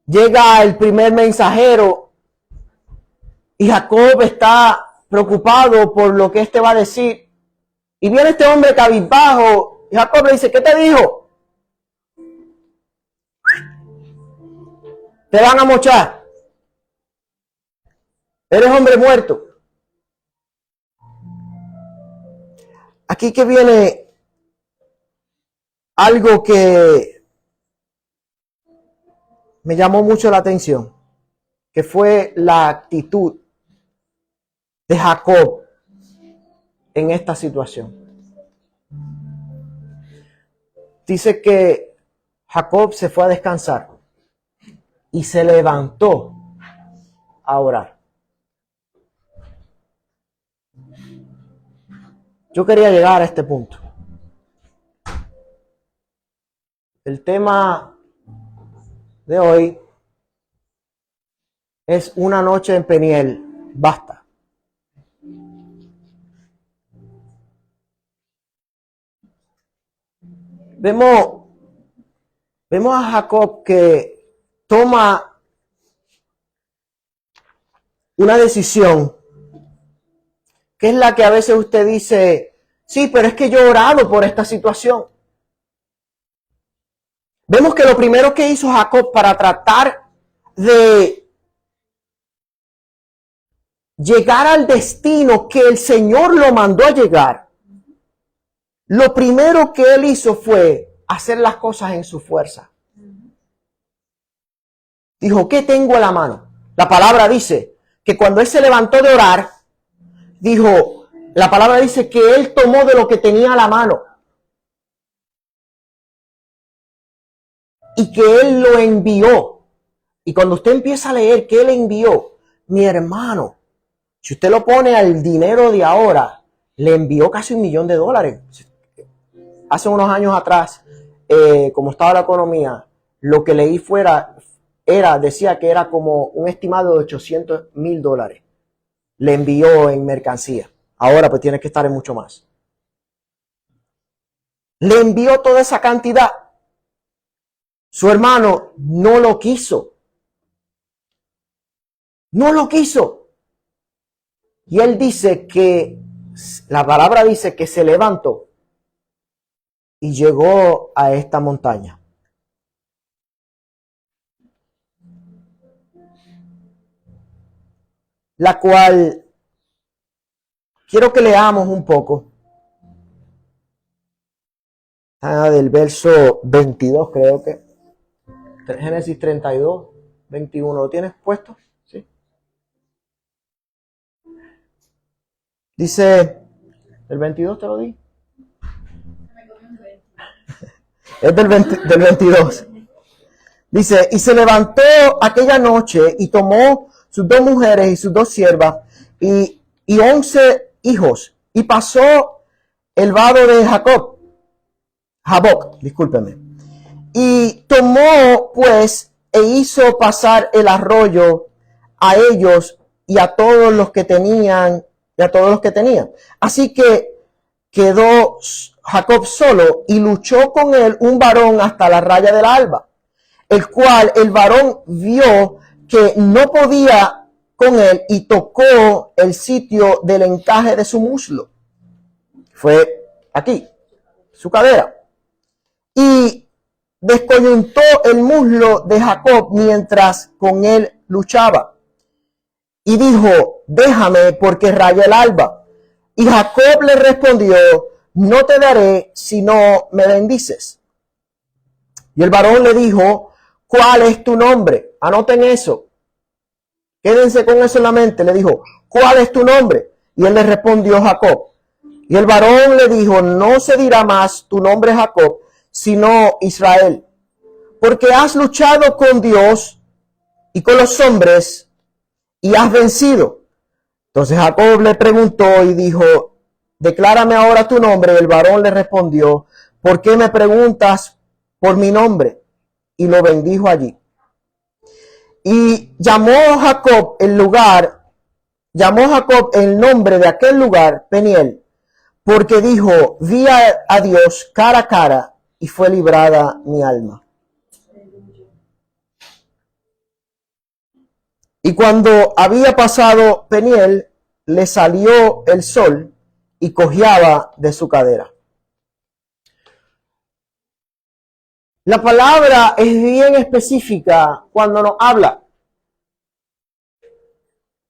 Llega el primer mensajero y Jacob está preocupado por lo que este va a decir. Y viene este hombre cabizbajo y Jacob le dice: ¿qué te dijo? Te van a mochar. Eres hombre muerto. Aquí que viene algo que me llamó mucho la atención, que fue la actitud de Jacob en esta situación. Dice que Jacob se fue a descansar y se levantó a orar. Yo quería llegar a este punto. El tema de hoy es una noche en Peniel, basta. Vemos a Jacob que toma una decisión, que es la que a veces usted dice: sí, pero es que yo he orado por esta situación. Vemos que lo primero que hizo Jacob para tratar de llegar al destino que el Señor lo mandó a llegar, lo primero que él hizo fue hacer las cosas en su fuerza. Dijo: ¿qué tengo a la mano? La palabra dice que cuando él se levantó de orar, la palabra dice que él tomó de lo que tenía a la mano y que él lo envió. Y cuando usted empieza a leer que él envió, mi hermano, si usted lo pone al dinero de ahora, le envió casi $1,000,000. Hace unos años atrás, como estaba la economía, lo que leí decía que era como un estimado de $800,000. Le envió en mercancía. Ahora pues tiene que estar en mucho más. Le envió toda esa cantidad. Su hermano no lo quiso. No lo quiso. Y él dice que, la palabra dice que se levantó y llegó a esta montaña. la cual quiero que leamos un poco. Del verso 22, creo que. Génesis 32, 21. ¿Lo tienes puesto? Sí. Dice, ¿el 22 te lo di? Es del 22. Dice, y se levantó aquella noche y tomó sus 2 mujeres y sus 2 siervas y 11 hijos y pasó el vado de Jaboc, discúlpeme. Y tomó pues e hizo pasar el arroyo a ellos y a todos los que tenían, Así que quedó Jacob solo y luchó con él un varón hasta la raya del alba, el cual el varón vio que no podía con él y tocó el sitio del encaje de su muslo. Fue aquí, su cadera. Y descoyuntó el muslo de Jacob mientras con él luchaba. Y dijo, déjame porque raya el alba. Y Jacob le respondió, no te daré si no me bendices. Y el varón le dijo, ¿cuál es tu nombre? Anoten eso. Quédense con eso en la mente. Le dijo, ¿cuál es tu nombre? Y él le respondió, Jacob. Y el varón le dijo, no se dirá más tu nombre Jacob, sino Israel, porque has luchado con Dios y con los hombres y has vencido. Entonces Jacob le preguntó y dijo, declárame ahora tu nombre. Y el varón le respondió, ¿por qué me preguntas por mi nombre? Y lo bendijo allí. Y llamó Jacob el nombre de aquel lugar Peniel, porque dijo, vi a Dios cara a cara y fue librada mi alma. Y cuando había pasado Peniel, le salió el sol y cojeaba de su cadera. La palabra es bien específica cuando nos habla.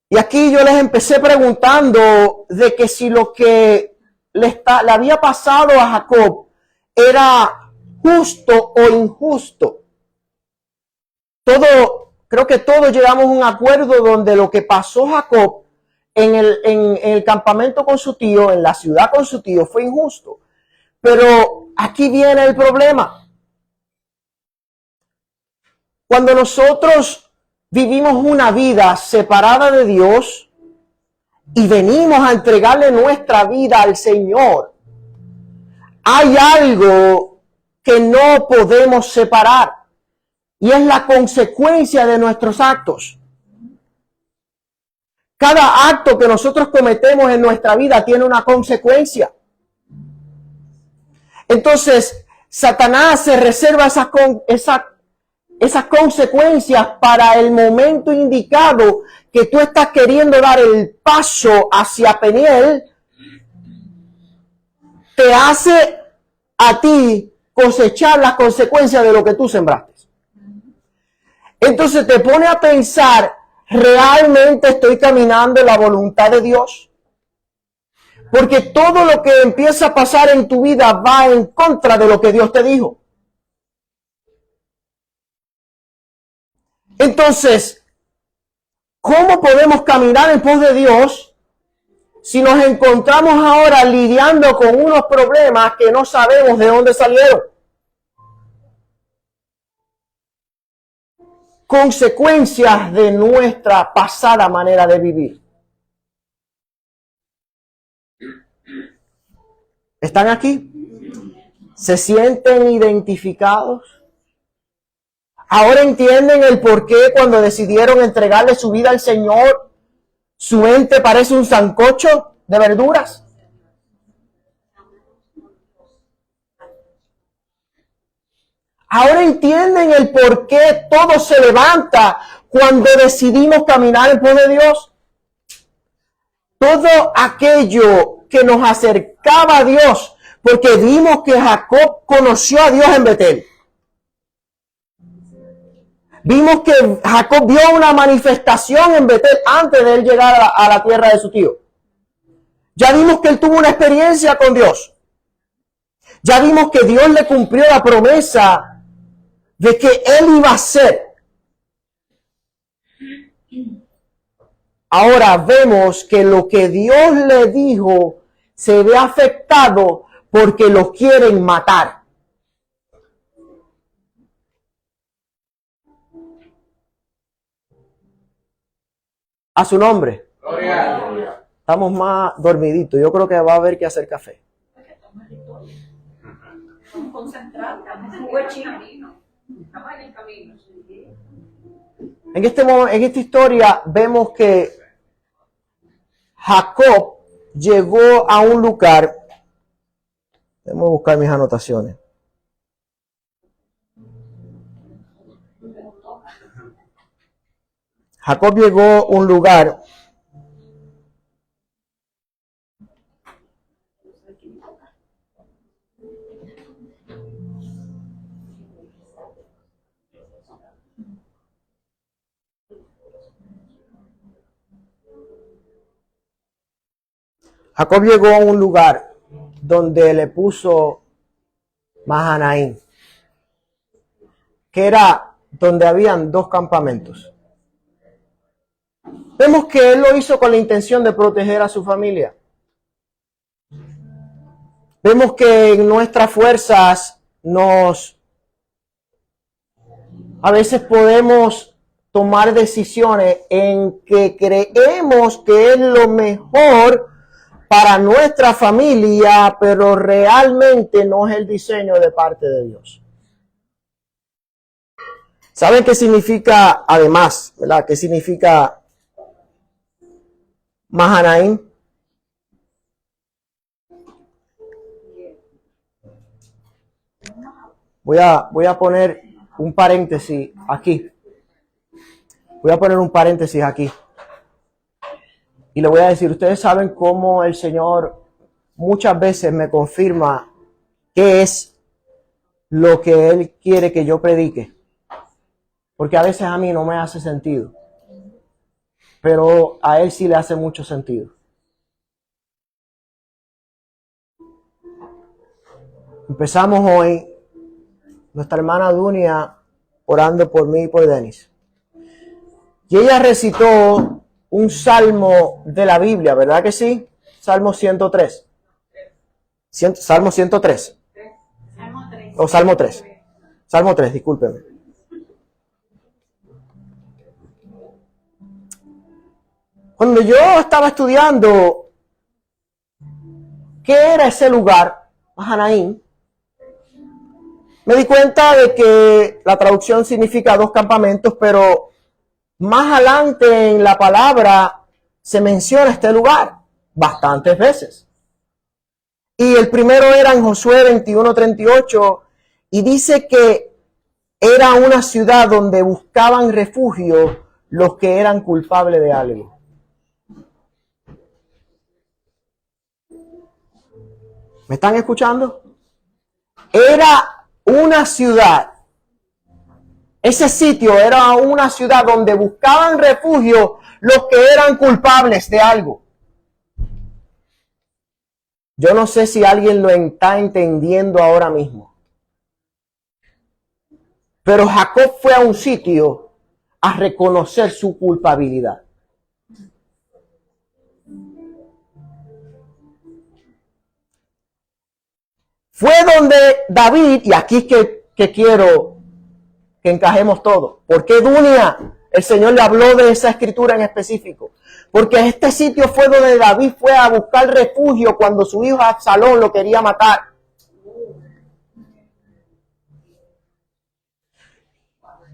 Y aquí yo les empecé preguntando de que si lo que le había pasado a Jacob era justo o injusto. Creo que todos llegamos a un acuerdo donde lo que pasó Jacob en el campamento con su tío, en la ciudad con su tío, fue injusto. Pero aquí viene el problema. Cuando nosotros vivimos una vida separada de Dios y venimos a entregarle nuestra vida al Señor, hay algo que no podemos separar y es la consecuencia de nuestros actos. Cada acto que nosotros cometemos en nuestra vida tiene una consecuencia. Entonces, Satanás se reserva esas consecuencias para el momento indicado que tú estás queriendo dar el paso hacia Peniel, te hace a ti cosechar las consecuencias de lo que tú sembraste. Entonces te pone a pensar, ¿realmente estoy caminando en la voluntad de Dios? Porque todo lo que empieza a pasar en tu vida va en contra de lo que Dios te dijo. Entonces, ¿cómo podemos caminar en pos de Dios si nos encontramos ahora lidiando con unos problemas que no sabemos de dónde salieron? Consecuencias de nuestra pasada manera de vivir. ¿Están aquí? ¿Se sienten identificados? ¿Ahora entienden el por qué cuando decidieron entregarle su vida al Señor, su mente parece un sancocho de verduras? Ahora entienden el por qué todo se levanta cuando decidimos caminar en pos de Dios. Todo aquello que nos acercaba a Dios, porque vimos que Jacob conoció a Dios en Betel. Vimos que Jacob vio una manifestación en Betel antes de él llegar a la tierra de su tío. Ya vimos que él tuvo una experiencia con Dios. Ya vimos que Dios le cumplió la promesa de que él iba a ser. Ahora vemos que lo que Dios le dijo se ve afectado porque lo quieren matar. A su nombre. Gloria. Estamos más dormiditos. Yo creo que va a haber que hacer café. Concentrado. Estamos en el camino. En esta historia vemos que Jacob llegó a un lugar. Déjame buscar mis anotaciones. Jacob llegó a un lugar donde le puso Mahanaim, que era donde habían dos campamentos. Vemos que él lo hizo con la intención de proteger a su familia. Vemos que en nuestras fuerzas a veces podemos tomar decisiones en que creemos que es lo mejor para nuestra familia, pero realmente no es el diseño de parte de Dios. ¿Saben qué significa, además, verdad? ¿Qué significa Mahanaim? Voy a poner un paréntesis aquí. Voy a poner un paréntesis aquí. Y le voy a decir, ustedes saben cómo el Señor muchas veces me confirma qué es lo que Él quiere que yo predique. Porque a veces a mí no me hace sentido. Pero a Él sí le hace mucho sentido. Empezamos hoy, nuestra hermana Dunia orando por mí y por Denis. Y ella recitó un salmo de la Biblia, ¿verdad que sí? Salmo 103. Salmo 103. O Salmo 3. Salmo 3, discúlpeme. Cuando yo estaba estudiando qué era ese lugar, Mahanaim, me di cuenta de que la traducción significa dos campamentos, pero más adelante en la palabra se menciona este lugar bastantes veces. Y el primero era en Josué 21:38 y dice que era una ciudad donde buscaban refugio los que eran culpables de algo. ¿Me están escuchando? Era una ciudad. Ese sitio era una ciudad donde buscaban refugio los que eran culpables de algo. Yo no sé si alguien lo está entendiendo ahora mismo. Pero Jacob fue a un sitio a reconocer su culpabilidad. Fue donde David, y aquí es que quiero que encajemos todo. ¿Por qué Dunia? El Señor le habló de esa escritura en específico. Porque este sitio fue donde David fue a buscar refugio cuando su hijo Absalón lo quería matar.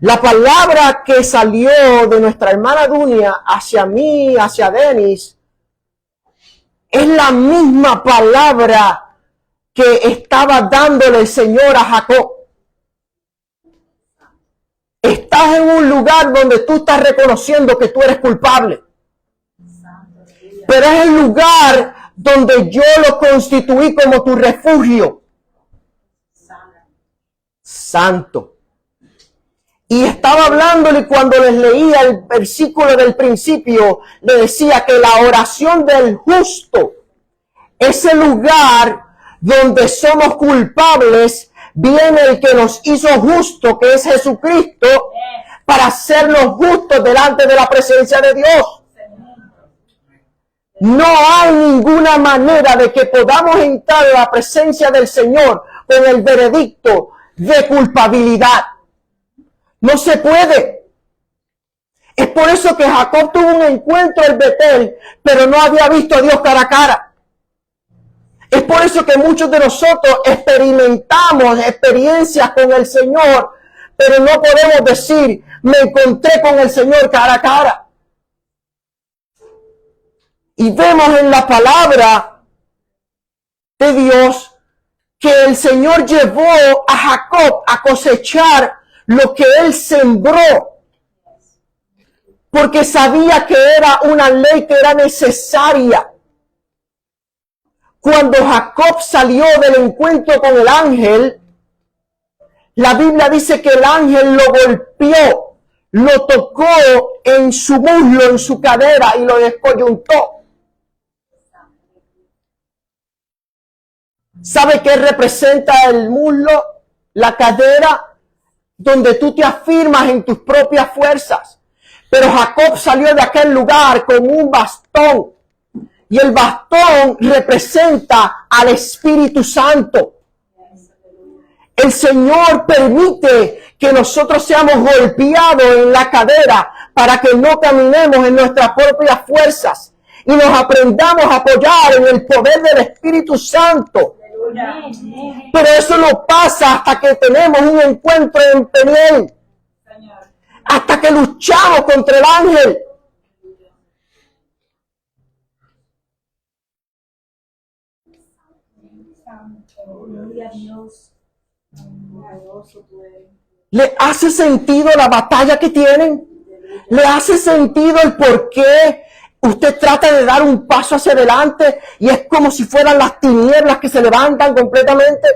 La palabra que salió de nuestra hermana Dunia hacia mí, hacia Denis, es la misma palabra que estaba dándole el Señor a Jacob. Estás en un lugar donde tú estás reconociendo que tú eres culpable. Pero es el lugar donde yo lo constituí como tu refugio. Santo. Y estaba hablándole cuando les leía el versículo del principio, le decía que la oración del justo, ese lugar donde somos culpables, viene el que nos hizo justo, que es Jesucristo, para hacernos justos delante de la presencia de Dios. No hay ninguna manera de que podamos entrar en la presencia del Señor con el veredicto de culpabilidad. No se puede. Es por eso que Jacob tuvo un encuentro en Betel, pero no había visto a Dios cara a cara. Es por eso que muchos de nosotros experimentamos experiencias con el Señor, pero no podemos decir, me encontré con el Señor cara a cara. Y vemos en la palabra de Dios que el Señor llevó a Jacob a cosechar lo que él sembró, porque sabía que era una ley que era necesaria. Cuando Jacob salió del encuentro con el ángel, la Biblia dice que el ángel lo golpeó, lo tocó en su muslo, en su cadera y lo descoyuntó. ¿Sabe qué representa el muslo? La cadera, donde tú te afirmas en tus propias fuerzas. Pero Jacob salió de aquel lugar con un bastón. Y el bastón representa al Espíritu Santo. El Señor permite que nosotros seamos golpeados en la cadera para que no caminemos en nuestras propias fuerzas y nos aprendamos a apoyar en el poder del Espíritu Santo. Pero eso no pasa hasta que tenemos un encuentro en Peniel, hasta que luchamos contra el ángel. ¿Le hace sentido la batalla que tienen? ¿Le hace sentido el por qué usted trata de dar un paso hacia adelante y es como si fueran las tinieblas que se levantan completamente?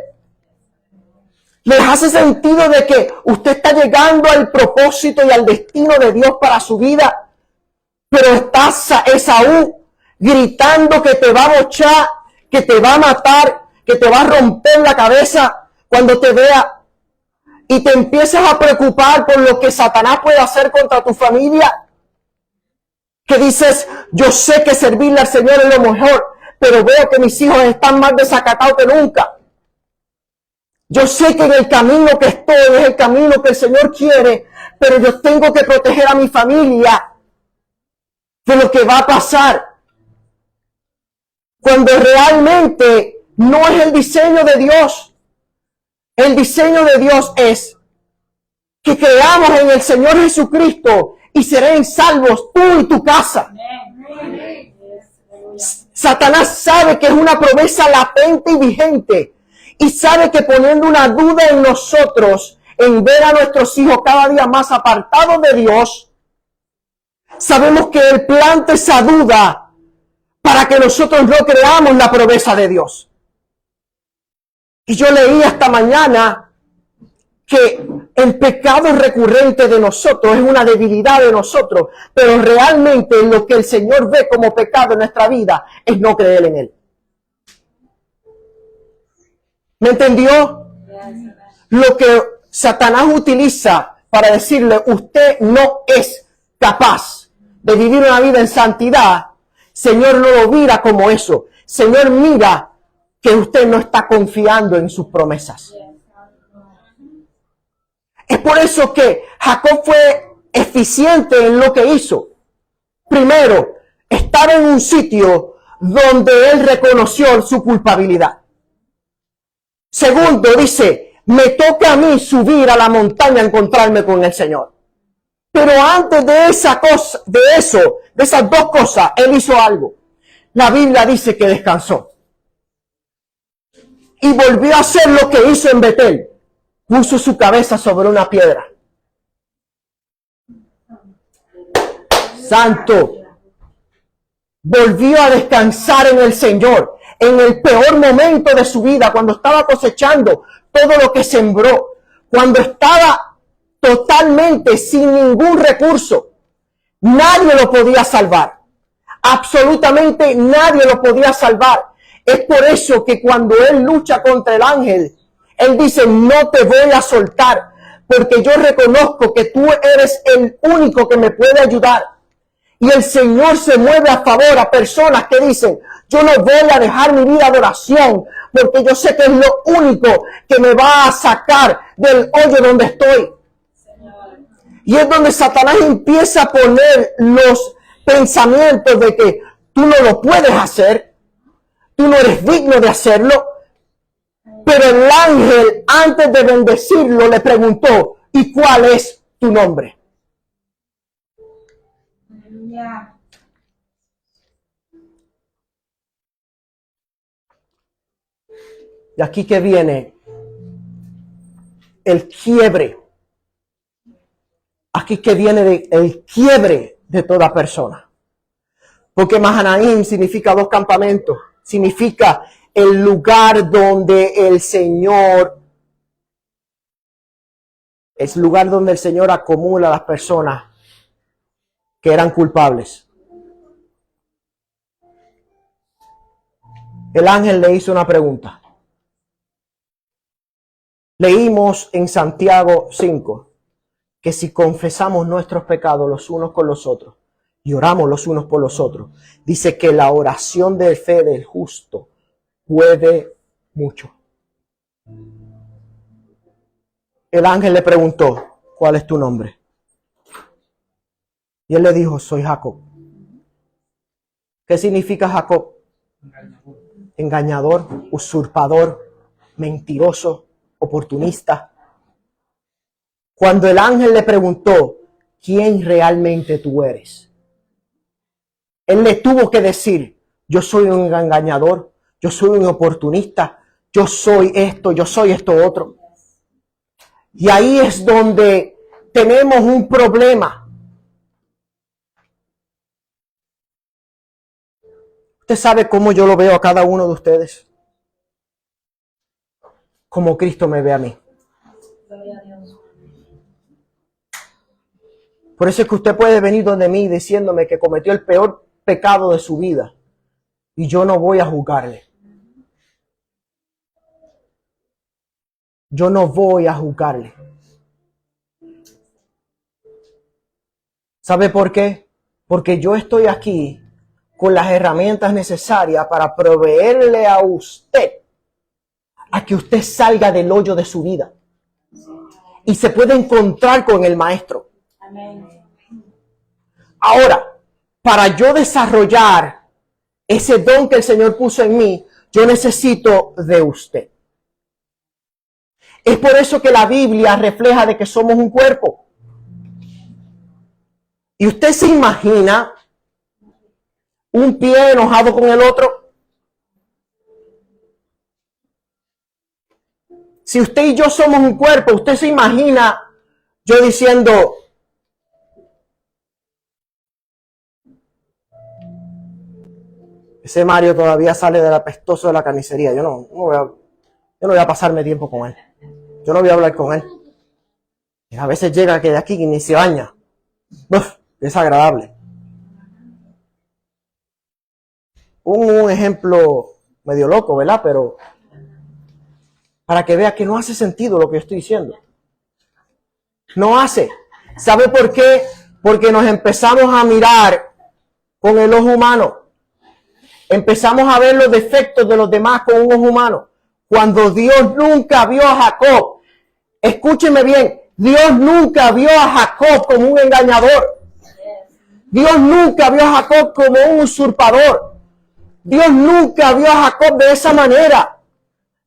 ¿Les hace sentido de que usted está llegando al propósito y al destino de Dios para su vida? Pero está Esaú gritando que te va a bochar, que te va a matar, que te va a romper la cabeza cuando te vea. Y te empiezas a preocupar por lo que Satanás puede hacer contra tu familia. Que dices, yo sé que servirle al Señor es lo mejor, pero veo que mis hijos están más desacatados que nunca. Yo sé que en el camino que estoy es el camino que el Señor quiere, pero yo tengo que proteger a mi familia de lo que va a pasar. Cuando realmente no es el diseño de Dios. El diseño de Dios es que creamos en el Señor Jesucristo y serán salvos tú y tu casa. Satanás sabe que es una promesa latente y vigente y sabe que poniendo una duda en nosotros, en ver a nuestros hijos cada día más apartados de Dios, sabemos que Él planta esa duda para que nosotros no creamos la promesa de Dios. Y yo leí esta mañana que el pecado recurrente de nosotros es una debilidad de nosotros, pero realmente lo que el Señor ve como pecado en nuestra vida es no creer en Él. ¿Me entendió? Lo que Satanás utiliza para decirle, usted no es capaz de vivir una vida en santidad, Señor no lo mira como eso. Señor mira que usted no está confiando en sus promesas. Es por eso que Jacob fue eficiente en lo que hizo. Primero, estaba en un sitio donde él reconoció su culpabilidad. Segundo, dice, me toca a mí subir a la montaña a encontrarme con el Señor. Pero antes de esa cosa, de esas dos cosas, él hizo algo. La Biblia dice que descansó. Y volvió a hacer lo que hizo en Betel. Puso su cabeza sobre una piedra. Santo. Volvió a descansar en el Señor. En el peor momento de su vida, cuando estaba cosechando todo lo que sembró. Cuando estaba totalmente sin ningún recurso. Nadie lo podía salvar. Absolutamente nadie lo podía salvar. Es por eso que cuando él lucha contra el ángel, él dice, no te voy a soltar, porque yo reconozco que tú eres el único que me puede ayudar. Y el Señor se mueve a favor a personas que dicen, yo no voy a dejar mi vida de oración, porque yo sé que es lo único que me va a sacar del hoyo donde estoy. Y es donde Satanás empieza a poner los pensamientos de que tú no lo puedes hacer, tú no eres digno de hacerlo. Pero el ángel, antes de bendecirlo, le preguntó, ¿y cuál es tu nombre? Y aquí que viene el quiebre. Aquí que viene el quiebre de toda persona. Porque Mahanaim significa dos campamentos. Significa el lugar donde el Señor, es el lugar donde el Señor acumula a las personas que eran culpables. El ángel le hizo una pregunta. Leímos en Santiago 5 que si confesamos nuestros pecados los unos con los otros y oramos los unos por los otros, dice que la oración de fe del justo puede mucho. El ángel le preguntó, ¿cuál es tu nombre? Y él le dijo, soy Jacob. ¿Qué significa Jacob? Engañador, usurpador, mentiroso, oportunista. Cuando el ángel le preguntó quién realmente tú eres, él le tuvo que decir, yo soy un engañador, yo soy un oportunista, yo soy esto otro. Y ahí es donde tenemos un problema. Usted sabe cómo yo lo veo a cada uno de ustedes. Como Cristo me ve a mí. Por eso es que usted puede venir donde mí diciéndome que cometió el peor pecado de su vida. Y yo no voy a juzgarle. Yo no voy a juzgarle. ¿Sabe por qué? Porque yo estoy aquí con las herramientas necesarias para proveerle a usted a que usted salga del hoyo de su vida y se pueda encontrar con el Maestro. Ahora, para yo desarrollar ese don que el Señor puso en mí, yo necesito de usted. Es por eso que la Biblia refleja de que somos un cuerpo. Y usted se imagina un pie enojado con el otro. Si usted y yo somos un cuerpo, usted se imagina yo diciendo, ese Mario todavía sale del apestoso de la carnicería. Yo no voy a pasarme tiempo con él. Yo no voy a hablar con él. Y a veces llega que de aquí ni se baña. Uf, desagradable. Un ejemplo medio loco, ¿verdad? Pero para que vea que no hace sentido lo que yo estoy diciendo. No hace. ¿Sabe por qué? Porque nos empezamos a mirar con el ojo humano. Empezamos a ver los defectos de los demás con un ojo humano. Cuando Dios nunca vio a Jacob, escúcheme bien, Dios nunca vio a Jacob como un engañador. Dios nunca vio a Jacob como un usurpador. Dios nunca vio a Jacob de esa manera.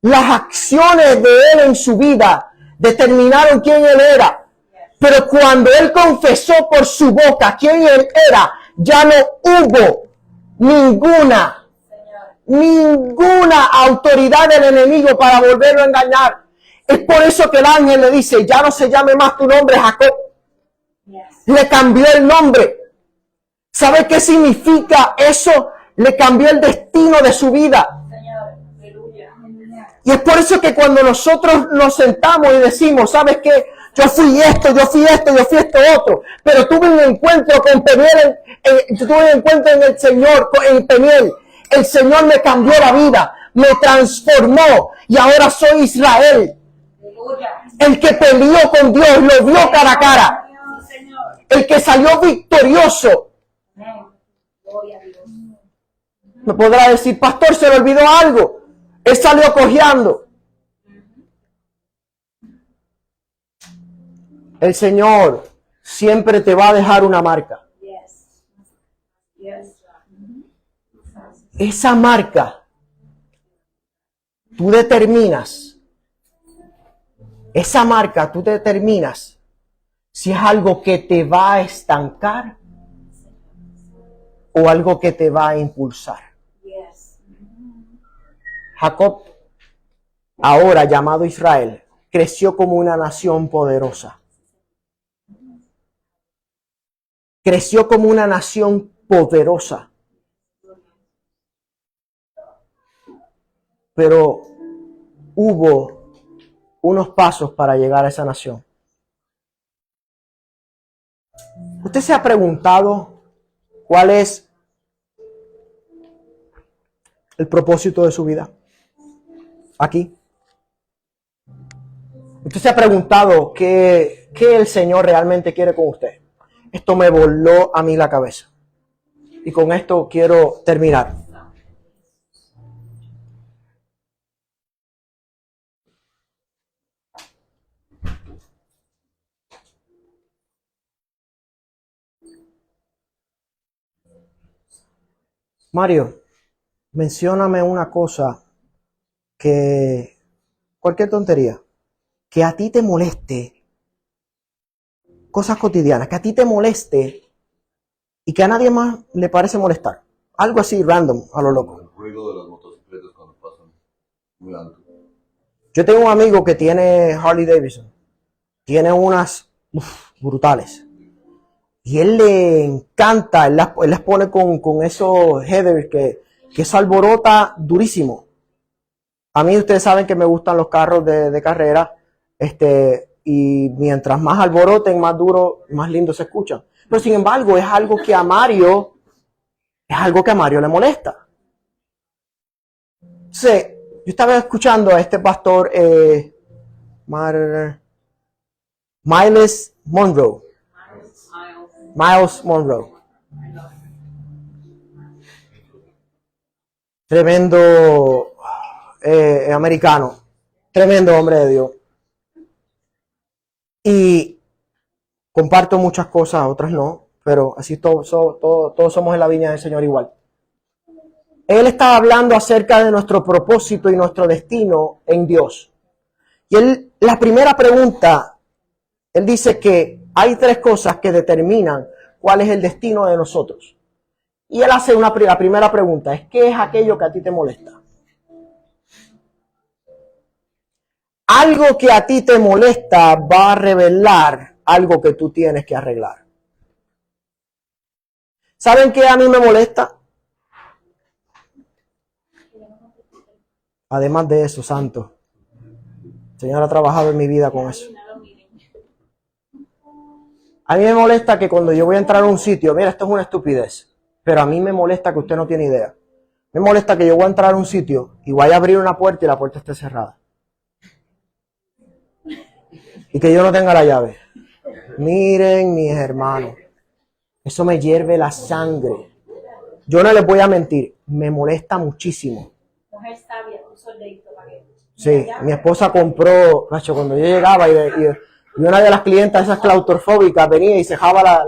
Las acciones de él en su vida determinaron quién él era. Pero cuando él confesó por su boca quién él era, ya no hubo ninguna autoridad del enemigo para volverlo a engañar. Es por eso que el ángel le dice, ya no se llame más tu nombre Jacob. Le cambió el nombre. ¿Sabe qué significa eso? Le cambió el destino de su vida. Y es por eso que cuando nosotros nos sentamos y decimos, ¿sabes qué? yo fui esto, yo fui esto, yo fui esto otro. Pero tuve un encuentro con Peniel, tuve un encuentro en el Señor, en Peniel. El Señor me cambió la vida, me transformó y ahora soy Israel. El que peleó con Dios, lo vio cara a cara. El que salió victorioso. Me podrá decir, pastor, se le olvidó algo. Él salió cojeando. El Señor siempre te va a dejar una marca. Esa marca, tú determinas. Esa marca, tú determinas si es algo que te va a estancar o algo que te va a impulsar. Jacob, ahora llamado Israel, creció como una nación poderosa. Creció como una nación poderosa. Pero hubo unos pasos para llegar a esa nación. ¿Usted se ha preguntado cuál es el propósito de su vida? Aquí. ¿Usted se ha preguntado qué el Señor realmente quiere con usted? Esto me voló a mí la cabeza. Y con esto quiero terminar. Mario, mencióname una cosa que, cualquier tontería, que a ti te moleste, cosas cotidianas, que a ti te moleste y que a nadie más le parece molestar. Algo así random, a lo loco. El ruido de las motocicletas cuando pasan muy alto. Yo tengo un amigo que tiene Harley Davidson. Tiene unas brutales. Y él le encanta, él las pone con esos headers que eso alborota durísimo. A mí ustedes saben que me gustan los carros de carrera, y mientras más alboroten, más duro, más lindo se escuchan. Pero sin embargo, es algo que a Mario le molesta. Entonces, yo estaba escuchando a este pastor, Miles Monroe. Miles Monroe. Tremendo americano. Tremendo hombre de Dios. Y comparto muchas cosas, otras no, pero así todos somos en la viña del Señor igual. Él estaba hablando acerca de nuestro propósito y nuestro destino en Dios. Y la primera pregunta, él dice que hay 3 cosas que determinan cuál es el destino de nosotros. Y él hace la primera pregunta, ¿qué es aquello que a ti te molesta? Algo que a ti te molesta va a revelar algo que tú tienes que arreglar. ¿Saben qué a mí me molesta? Además de eso, santo. El Señor ha trabajado en mi vida con eso. A mí me molesta que cuando yo voy a entrar a un sitio, mira, esto es una estupidez, pero a mí me molesta que usted no tiene idea. Me molesta que yo voy a entrar a un sitio y vaya a abrir una puerta y la puerta esté cerrada. Y que yo no tenga la llave. Miren, mis hermanos, eso me hierve la sangre. Yo no les voy a mentir, me molesta muchísimo. Mujer sabia, un soldadito para que... Sí, mi esposa compró, macho, cuando yo llegaba y una de las clientas, esas claustrofóbicas, venía y cejaba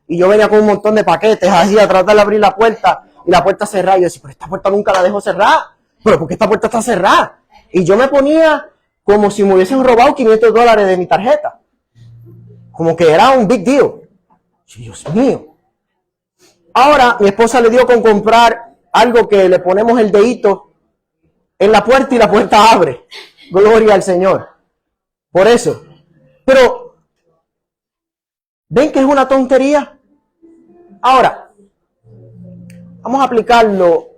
y yo venía con un montón de paquetes así a tratar de abrir la puerta y la puerta cerrada. Y yo decía, pero esta puerta nunca la dejo cerrada. ¿Pero por qué esta puerta está cerrada? Y yo me ponía como si me hubiesen robado $500 de mi tarjeta. Como que era un big deal. Dios mío. Ahora mi esposa le dio con comprar algo que le ponemos el dedito en la puerta y la puerta abre. Gloria al Señor. Por eso. Pero, ¿ven que es una tontería? Ahora, vamos a aplicarlo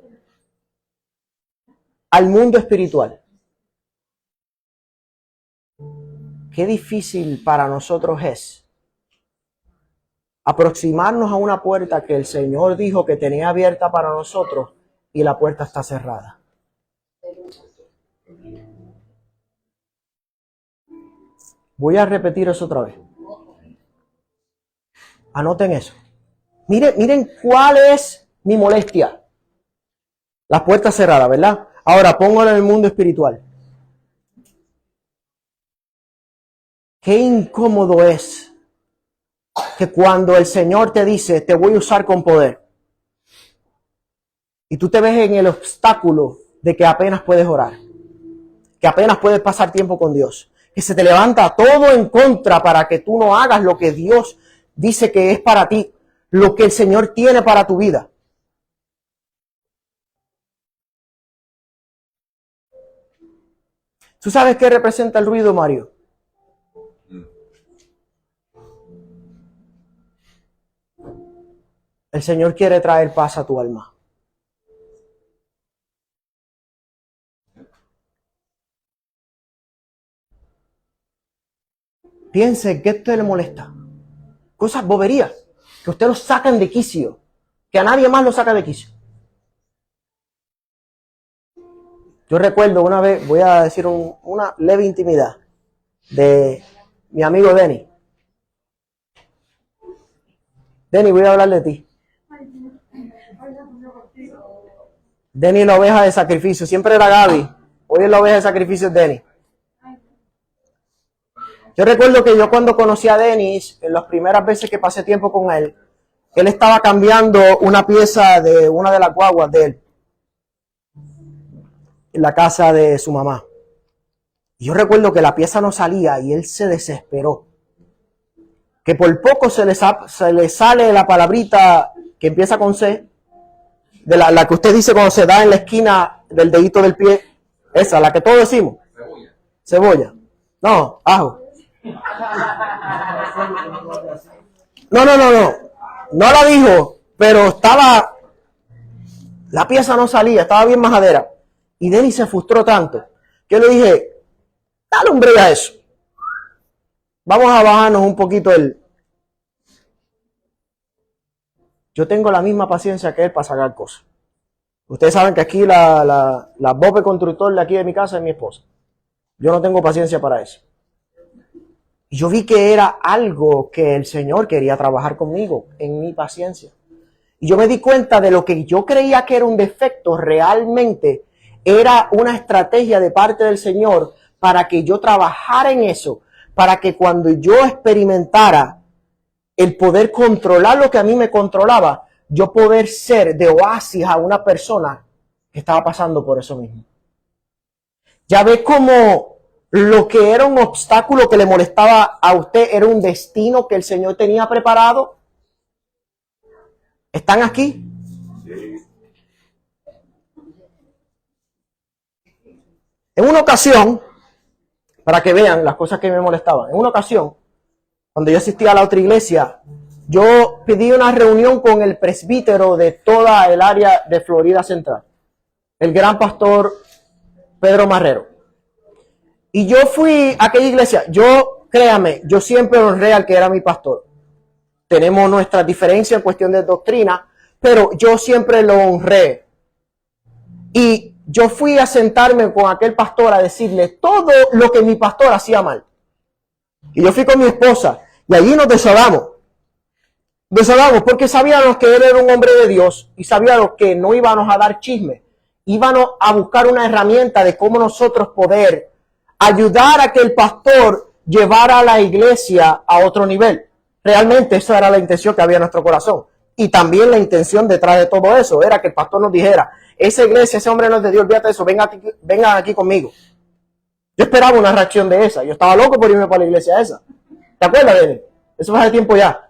al mundo espiritual. qué difícil para nosotros es aproximarnos a una puerta que el Señor dijo que tenía abierta para nosotros y la puerta está cerrada. Voy a repetir eso otra vez. Anoten eso. Miren cuál es mi molestia. La puerta cerrada, ¿verdad? Ahora póngalo en el mundo espiritual. Qué incómodo es que cuando el Señor te dice, te voy a usar con poder, y tú te ves en el obstáculo de que apenas puedes orar, que apenas puedes pasar tiempo con Dios, que se te levanta todo en contra para que tú no hagas lo que Dios dice que es para ti, lo que el Señor tiene para tu vida. ¿Tú sabes qué representa el ruido, Mario? El Señor quiere traer paz a tu alma. Piense que esto le molesta. Cosas boberías que usted lo sacan de quicio, que a nadie más lo saca de quicio. Yo recuerdo una vez, voy a decir una leve intimidad de mi amigo Denny. Denny, voy a hablar de ti. Denny, la oveja de sacrificio. Siempre era Gaby. Hoy es la oveja de sacrificio es Denny. Yo recuerdo que yo cuando conocí a Dennis, en las primeras veces que pasé tiempo con él estaba cambiando una pieza de una de las guaguas de él en la casa de su mamá. Y yo recuerdo que la pieza no salía y él se desesperó. Que por poco se le sale la palabrita que empieza con C, de la que usted dice cuando se da en la esquina del dedito del pie, esa, la que todos decimos. Cebolla. No, ajo. No la dijo, pero estaba, la pieza no salía, estaba bien majadera. Y Denny se frustró tanto que yo le dije, dale un break a eso. Vamos a bajarnos un poquito Yo tengo la misma paciencia que él para sacar cosas. Ustedes saben que aquí la bope constructor de aquí de mi casa es mi esposa. Yo no tengo paciencia para eso. Y yo vi que era algo que el Señor quería trabajar conmigo, en mi paciencia. Y yo me di cuenta de lo que yo creía que era un defecto, realmente era una estrategia de parte del Señor para que yo trabajara en eso, para que cuando yo experimentara el poder controlar lo que a mí me controlaba, yo poder ser de oasis a una persona que estaba pasando por eso mismo. Ya ve cómo lo que era un obstáculo que le molestaba a usted era un destino que el Señor tenía preparado. ¿Están aquí? Sí. En una ocasión, para que vean las cosas que me molestaban, en una ocasión, cuando yo asistía a la otra iglesia, yo pedí una reunión con el presbítero de toda el área de Florida Central, el gran pastor Pedro Marrero. Y yo fui a aquella iglesia. Créame, yo siempre honré al que era mi pastor. Tenemos nuestras diferencias en cuestión de doctrina, pero yo siempre lo honré. Y yo fui a sentarme con aquel pastor a decirle todo lo que mi pastor hacía mal. Y yo fui con mi esposa y allí nos desolamos. Porque sabíamos que él era un hombre de Dios y sabíamos que no íbamos a dar chisme. Íbamos a buscar una herramienta de cómo nosotros poder ayudar a que el pastor llevara a la iglesia a otro nivel. Realmente esa era la intención que había en nuestro corazón. Y también la intención detrás de todo eso era que el pastor nos dijera, esa iglesia, ese hombre no es de Dios, olvídate de eso, vengan aquí conmigo. Yo esperaba una reacción de esa. Yo estaba loco por irme para la iglesia esa. ¿Te acuerdas, Denny? Eso fue hace tiempo ya.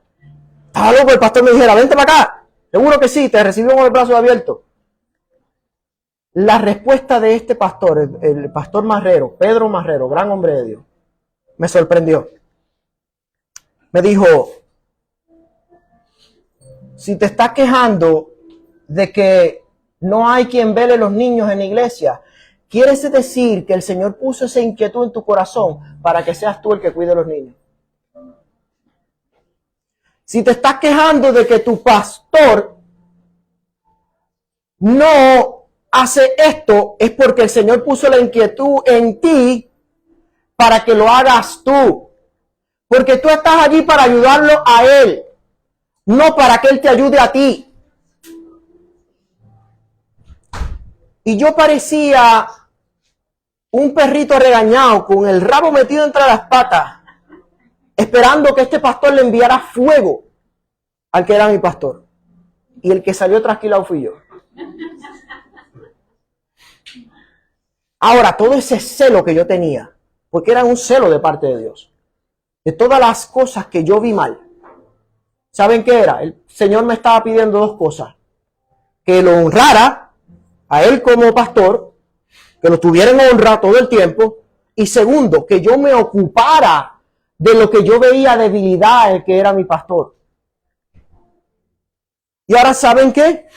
Estaba loco, el pastor me dijera, vente para acá. Seguro que sí, te recibió con el brazo abierto. La respuesta de este pastor, el pastor Marrero, Pedro Marrero, gran hombre de Dios, me sorprendió. Me dijo, si te estás quejando de que no hay quien vele los niños en la iglesia, quiere decir que el Señor puso esa inquietud en tu corazón para que seas tú el que cuide a los niños. Si te estás quejando de que tu pastor no hace esto, es porque el Señor puso la inquietud en ti para que lo hagas tú. Porque tú estás allí para ayudarlo a Él, no para que Él te ayude a ti. Y yo parecía un perrito regañado con el rabo metido entre las patas, esperando que este pastor le enviara fuego al que era mi pastor. Y el que salió trasquilado fui yo. Ahora, todo ese celo que yo tenía, porque era un celo de parte de Dios, de todas las cosas que yo vi mal, ¿saben qué era? El Señor me estaba pidiendo dos cosas: que lo honrara a Él como pastor, que lo tuviera en honra todo el tiempo, y segundo, que yo me ocupara de lo que yo veía debilidad en el que era mi pastor. Y ahora, ¿saben qué?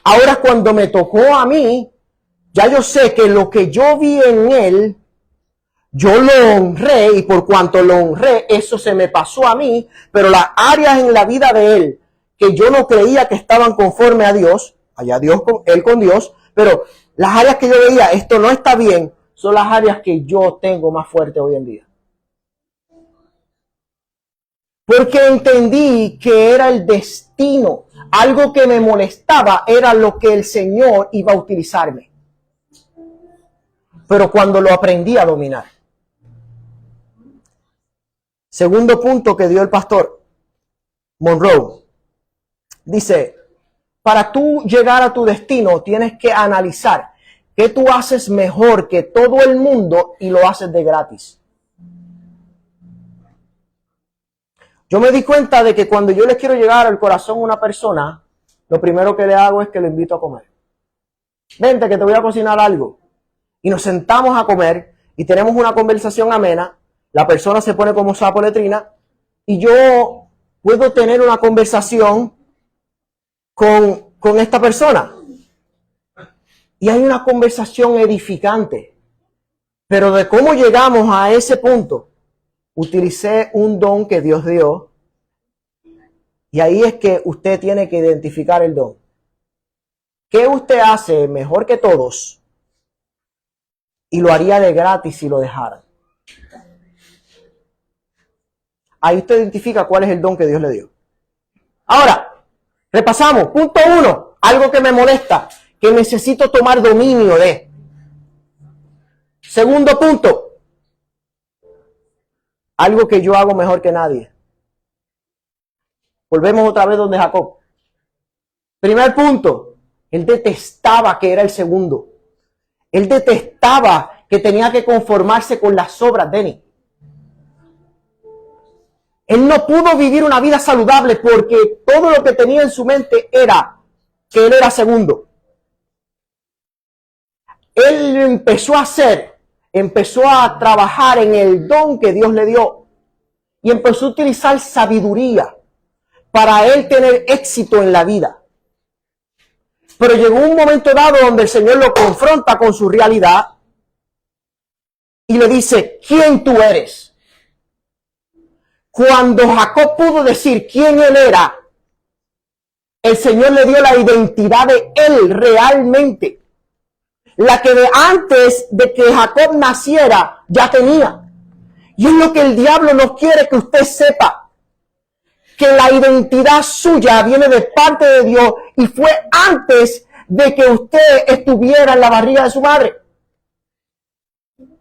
Ahora cuando me tocó a mí, ya yo sé que lo que yo vi en él, yo lo honré, y por cuanto lo honré, eso se me pasó a mí, pero las áreas en la vida de él que yo no creía que estaban conforme a Dios, allá Dios con él con Dios, pero las áreas que yo veía, esto no está bien, son las áreas que yo tengo más fuerte hoy en día. Porque entendí que era el destino, algo que me molestaba era lo que el Señor iba a utilizarme. Pero cuando lo aprendí a dominar. Segundo punto que dio el pastor Monroe. Dice, para tú llegar a tu destino tienes que analizar qué tú haces mejor que todo el mundo y lo haces de gratis. Yo me di cuenta de que cuando yo les quiero llegar al corazón a una persona, lo primero que le hago es que lo invito a comer. Vente que te voy a cocinar algo. Y nos sentamos a comer y tenemos una conversación amena. La persona se pone como sapo letrina y yo puedo tener una conversación con esta persona. Y hay una conversación edificante. Pero de cómo llegamos a ese punto, utilicé un don que Dios dio. Y ahí es que usted tiene que identificar el don. ¿Qué usted hace mejor que todos? Y lo haría de gratis si lo dejara. Ahí usted identifica cuál es el don que Dios le dio. Ahora, repasamos. Punto 1. Algo que me molesta, que necesito tomar dominio de. Segundo punto. Algo que yo hago mejor que nadie. Volvemos otra vez donde Jacob. Primer punto. Él detestaba que era el segundo. Él detestaba que tenía que conformarse con las obras de él. Él no pudo vivir una vida saludable porque todo lo que tenía en su mente era que él era segundo. Él empezó a trabajar en el don que Dios le dio y empezó a utilizar sabiduría para él tener éxito en la vida. Pero llegó un momento dado donde el Señor lo confronta con su realidad y le dice, ¿quién tú eres? Cuando Jacob pudo decir quién él era, el Señor le dio la identidad de él realmente. La que de antes de que Jacob naciera ya tenía. Y es lo que el diablo no quiere que usted sepa. Que la identidad suya viene de parte de Dios y fue antes de que usted estuviera en la barriga de su madre.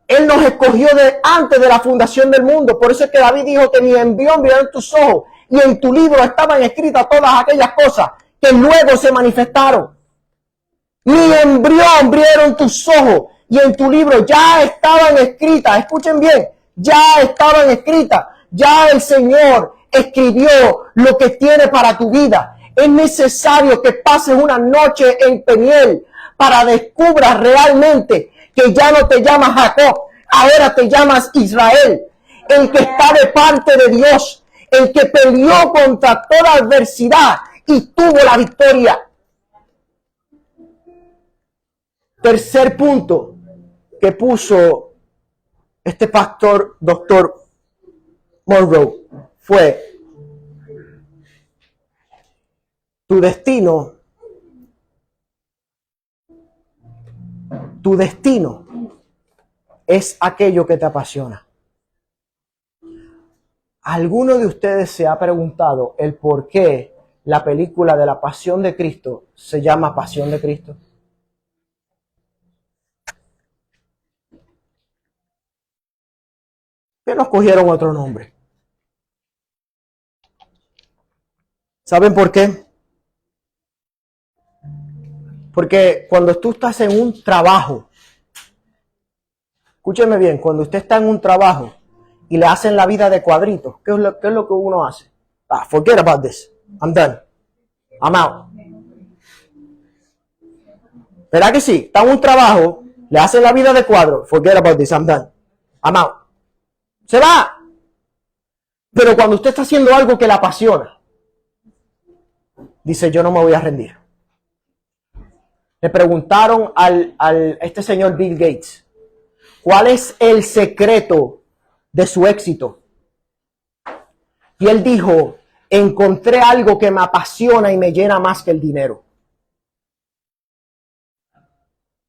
Él nos escogió de antes de la fundación del mundo. Por eso es que David dijo que mi embrión vieron tus ojos y en tu libro estaban escritas todas aquellas cosas que luego se manifestaron. Mi embrión vieron tus ojos y en tu libro ya estaban escritas. Escuchen bien, ya estaban escritas. Ya el Señor escribió lo que tiene para tu vida. Es necesario que pases una noche en Peniel para descubras realmente que ya no te llamas Jacob, ahora te llamas Israel, el que está de parte de Dios, el que peleó contra toda adversidad y tuvo la victoria. Tercer punto, que puso este pastor, doctor Monroe, fue: tu destino es aquello que te apasiona. ¿Alguno de ustedes se ha preguntado el por qué la película de la Pasión de Cristo se llama Pasión de Cristo? ¿Qué nos cogieron otro nombre? ¿Saben por qué? Porque cuando tú estás en un trabajo, escúcheme bien, cuando usted está en un trabajo y le hacen la vida de cuadritos, ¿qué es lo que uno hace? Forget about this. I'm done. I'm out. ¿Verdad que sí? Está en un trabajo, le hacen la vida de cuadro. Forget about this. I'm done. I'm out. Se va. Pero cuando usted está haciendo algo que le apasiona, dice: yo no me voy a rendir. Le preguntaron este señor Bill Gates, ¿cuál es el secreto de su éxito? Y él dijo: encontré algo que me apasiona y me llena más que el dinero.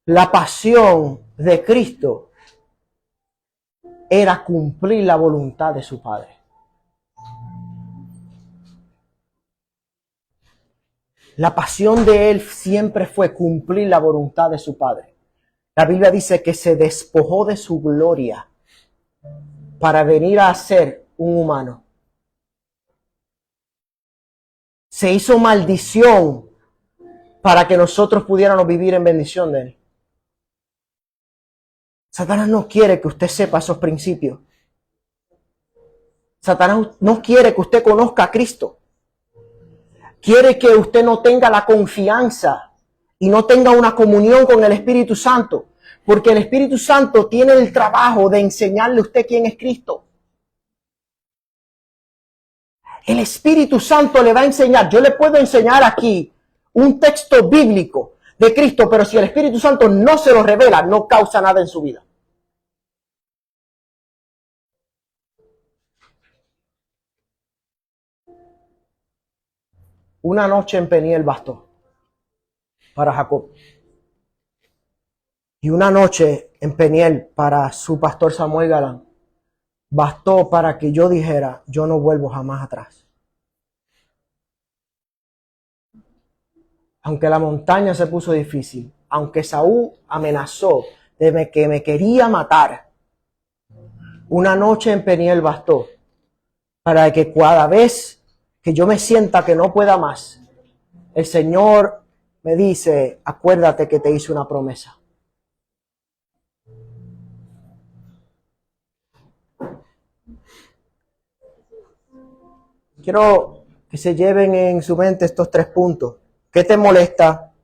La pasión de Cristo era cumplir la voluntad de su Padre. La pasión de él siempre fue cumplir la voluntad de su Padre. La Biblia dice que se despojó de su gloria para venir a ser un humano. Se hizo maldición para que nosotros pudiéramos vivir en bendición de él. Satanás no quiere que usted sepa esos principios. Satanás no quiere que usted conozca a Cristo. Quiere que usted no tenga la confianza y no tenga una comunión con el Espíritu Santo. Porque el Espíritu Santo tiene el trabajo de enseñarle a usted quién es Cristo. El Espíritu Santo le va a enseñar. Yo le puedo enseñar aquí un texto bíblico de Cristo, pero si el Espíritu Santo no se lo revela, no causa nada en su vida. Una noche en Peniel bastó para Jacob. Y una noche en Peniel para su pastor Samuel Galán bastó para que yo dijera: yo no vuelvo jamás atrás. Aunque la montaña se puso difícil, aunque Saúl amenazó de que me quería matar, una noche en Peniel bastó para que cada vez que yo me sienta que no pueda más, el Señor me dice: acuérdate que te hice una promesa. Quiero que se lleven en su mente estos 3 puntos. ¿Qué te molesta?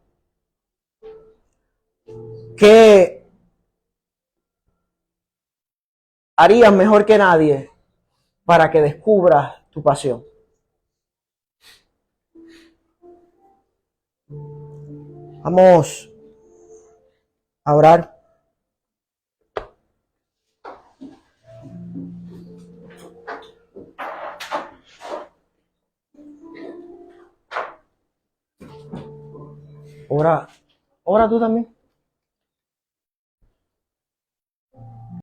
¿Qué harías mejor que nadie para que descubras tu pasión? Vamos a orar. Ora tú también.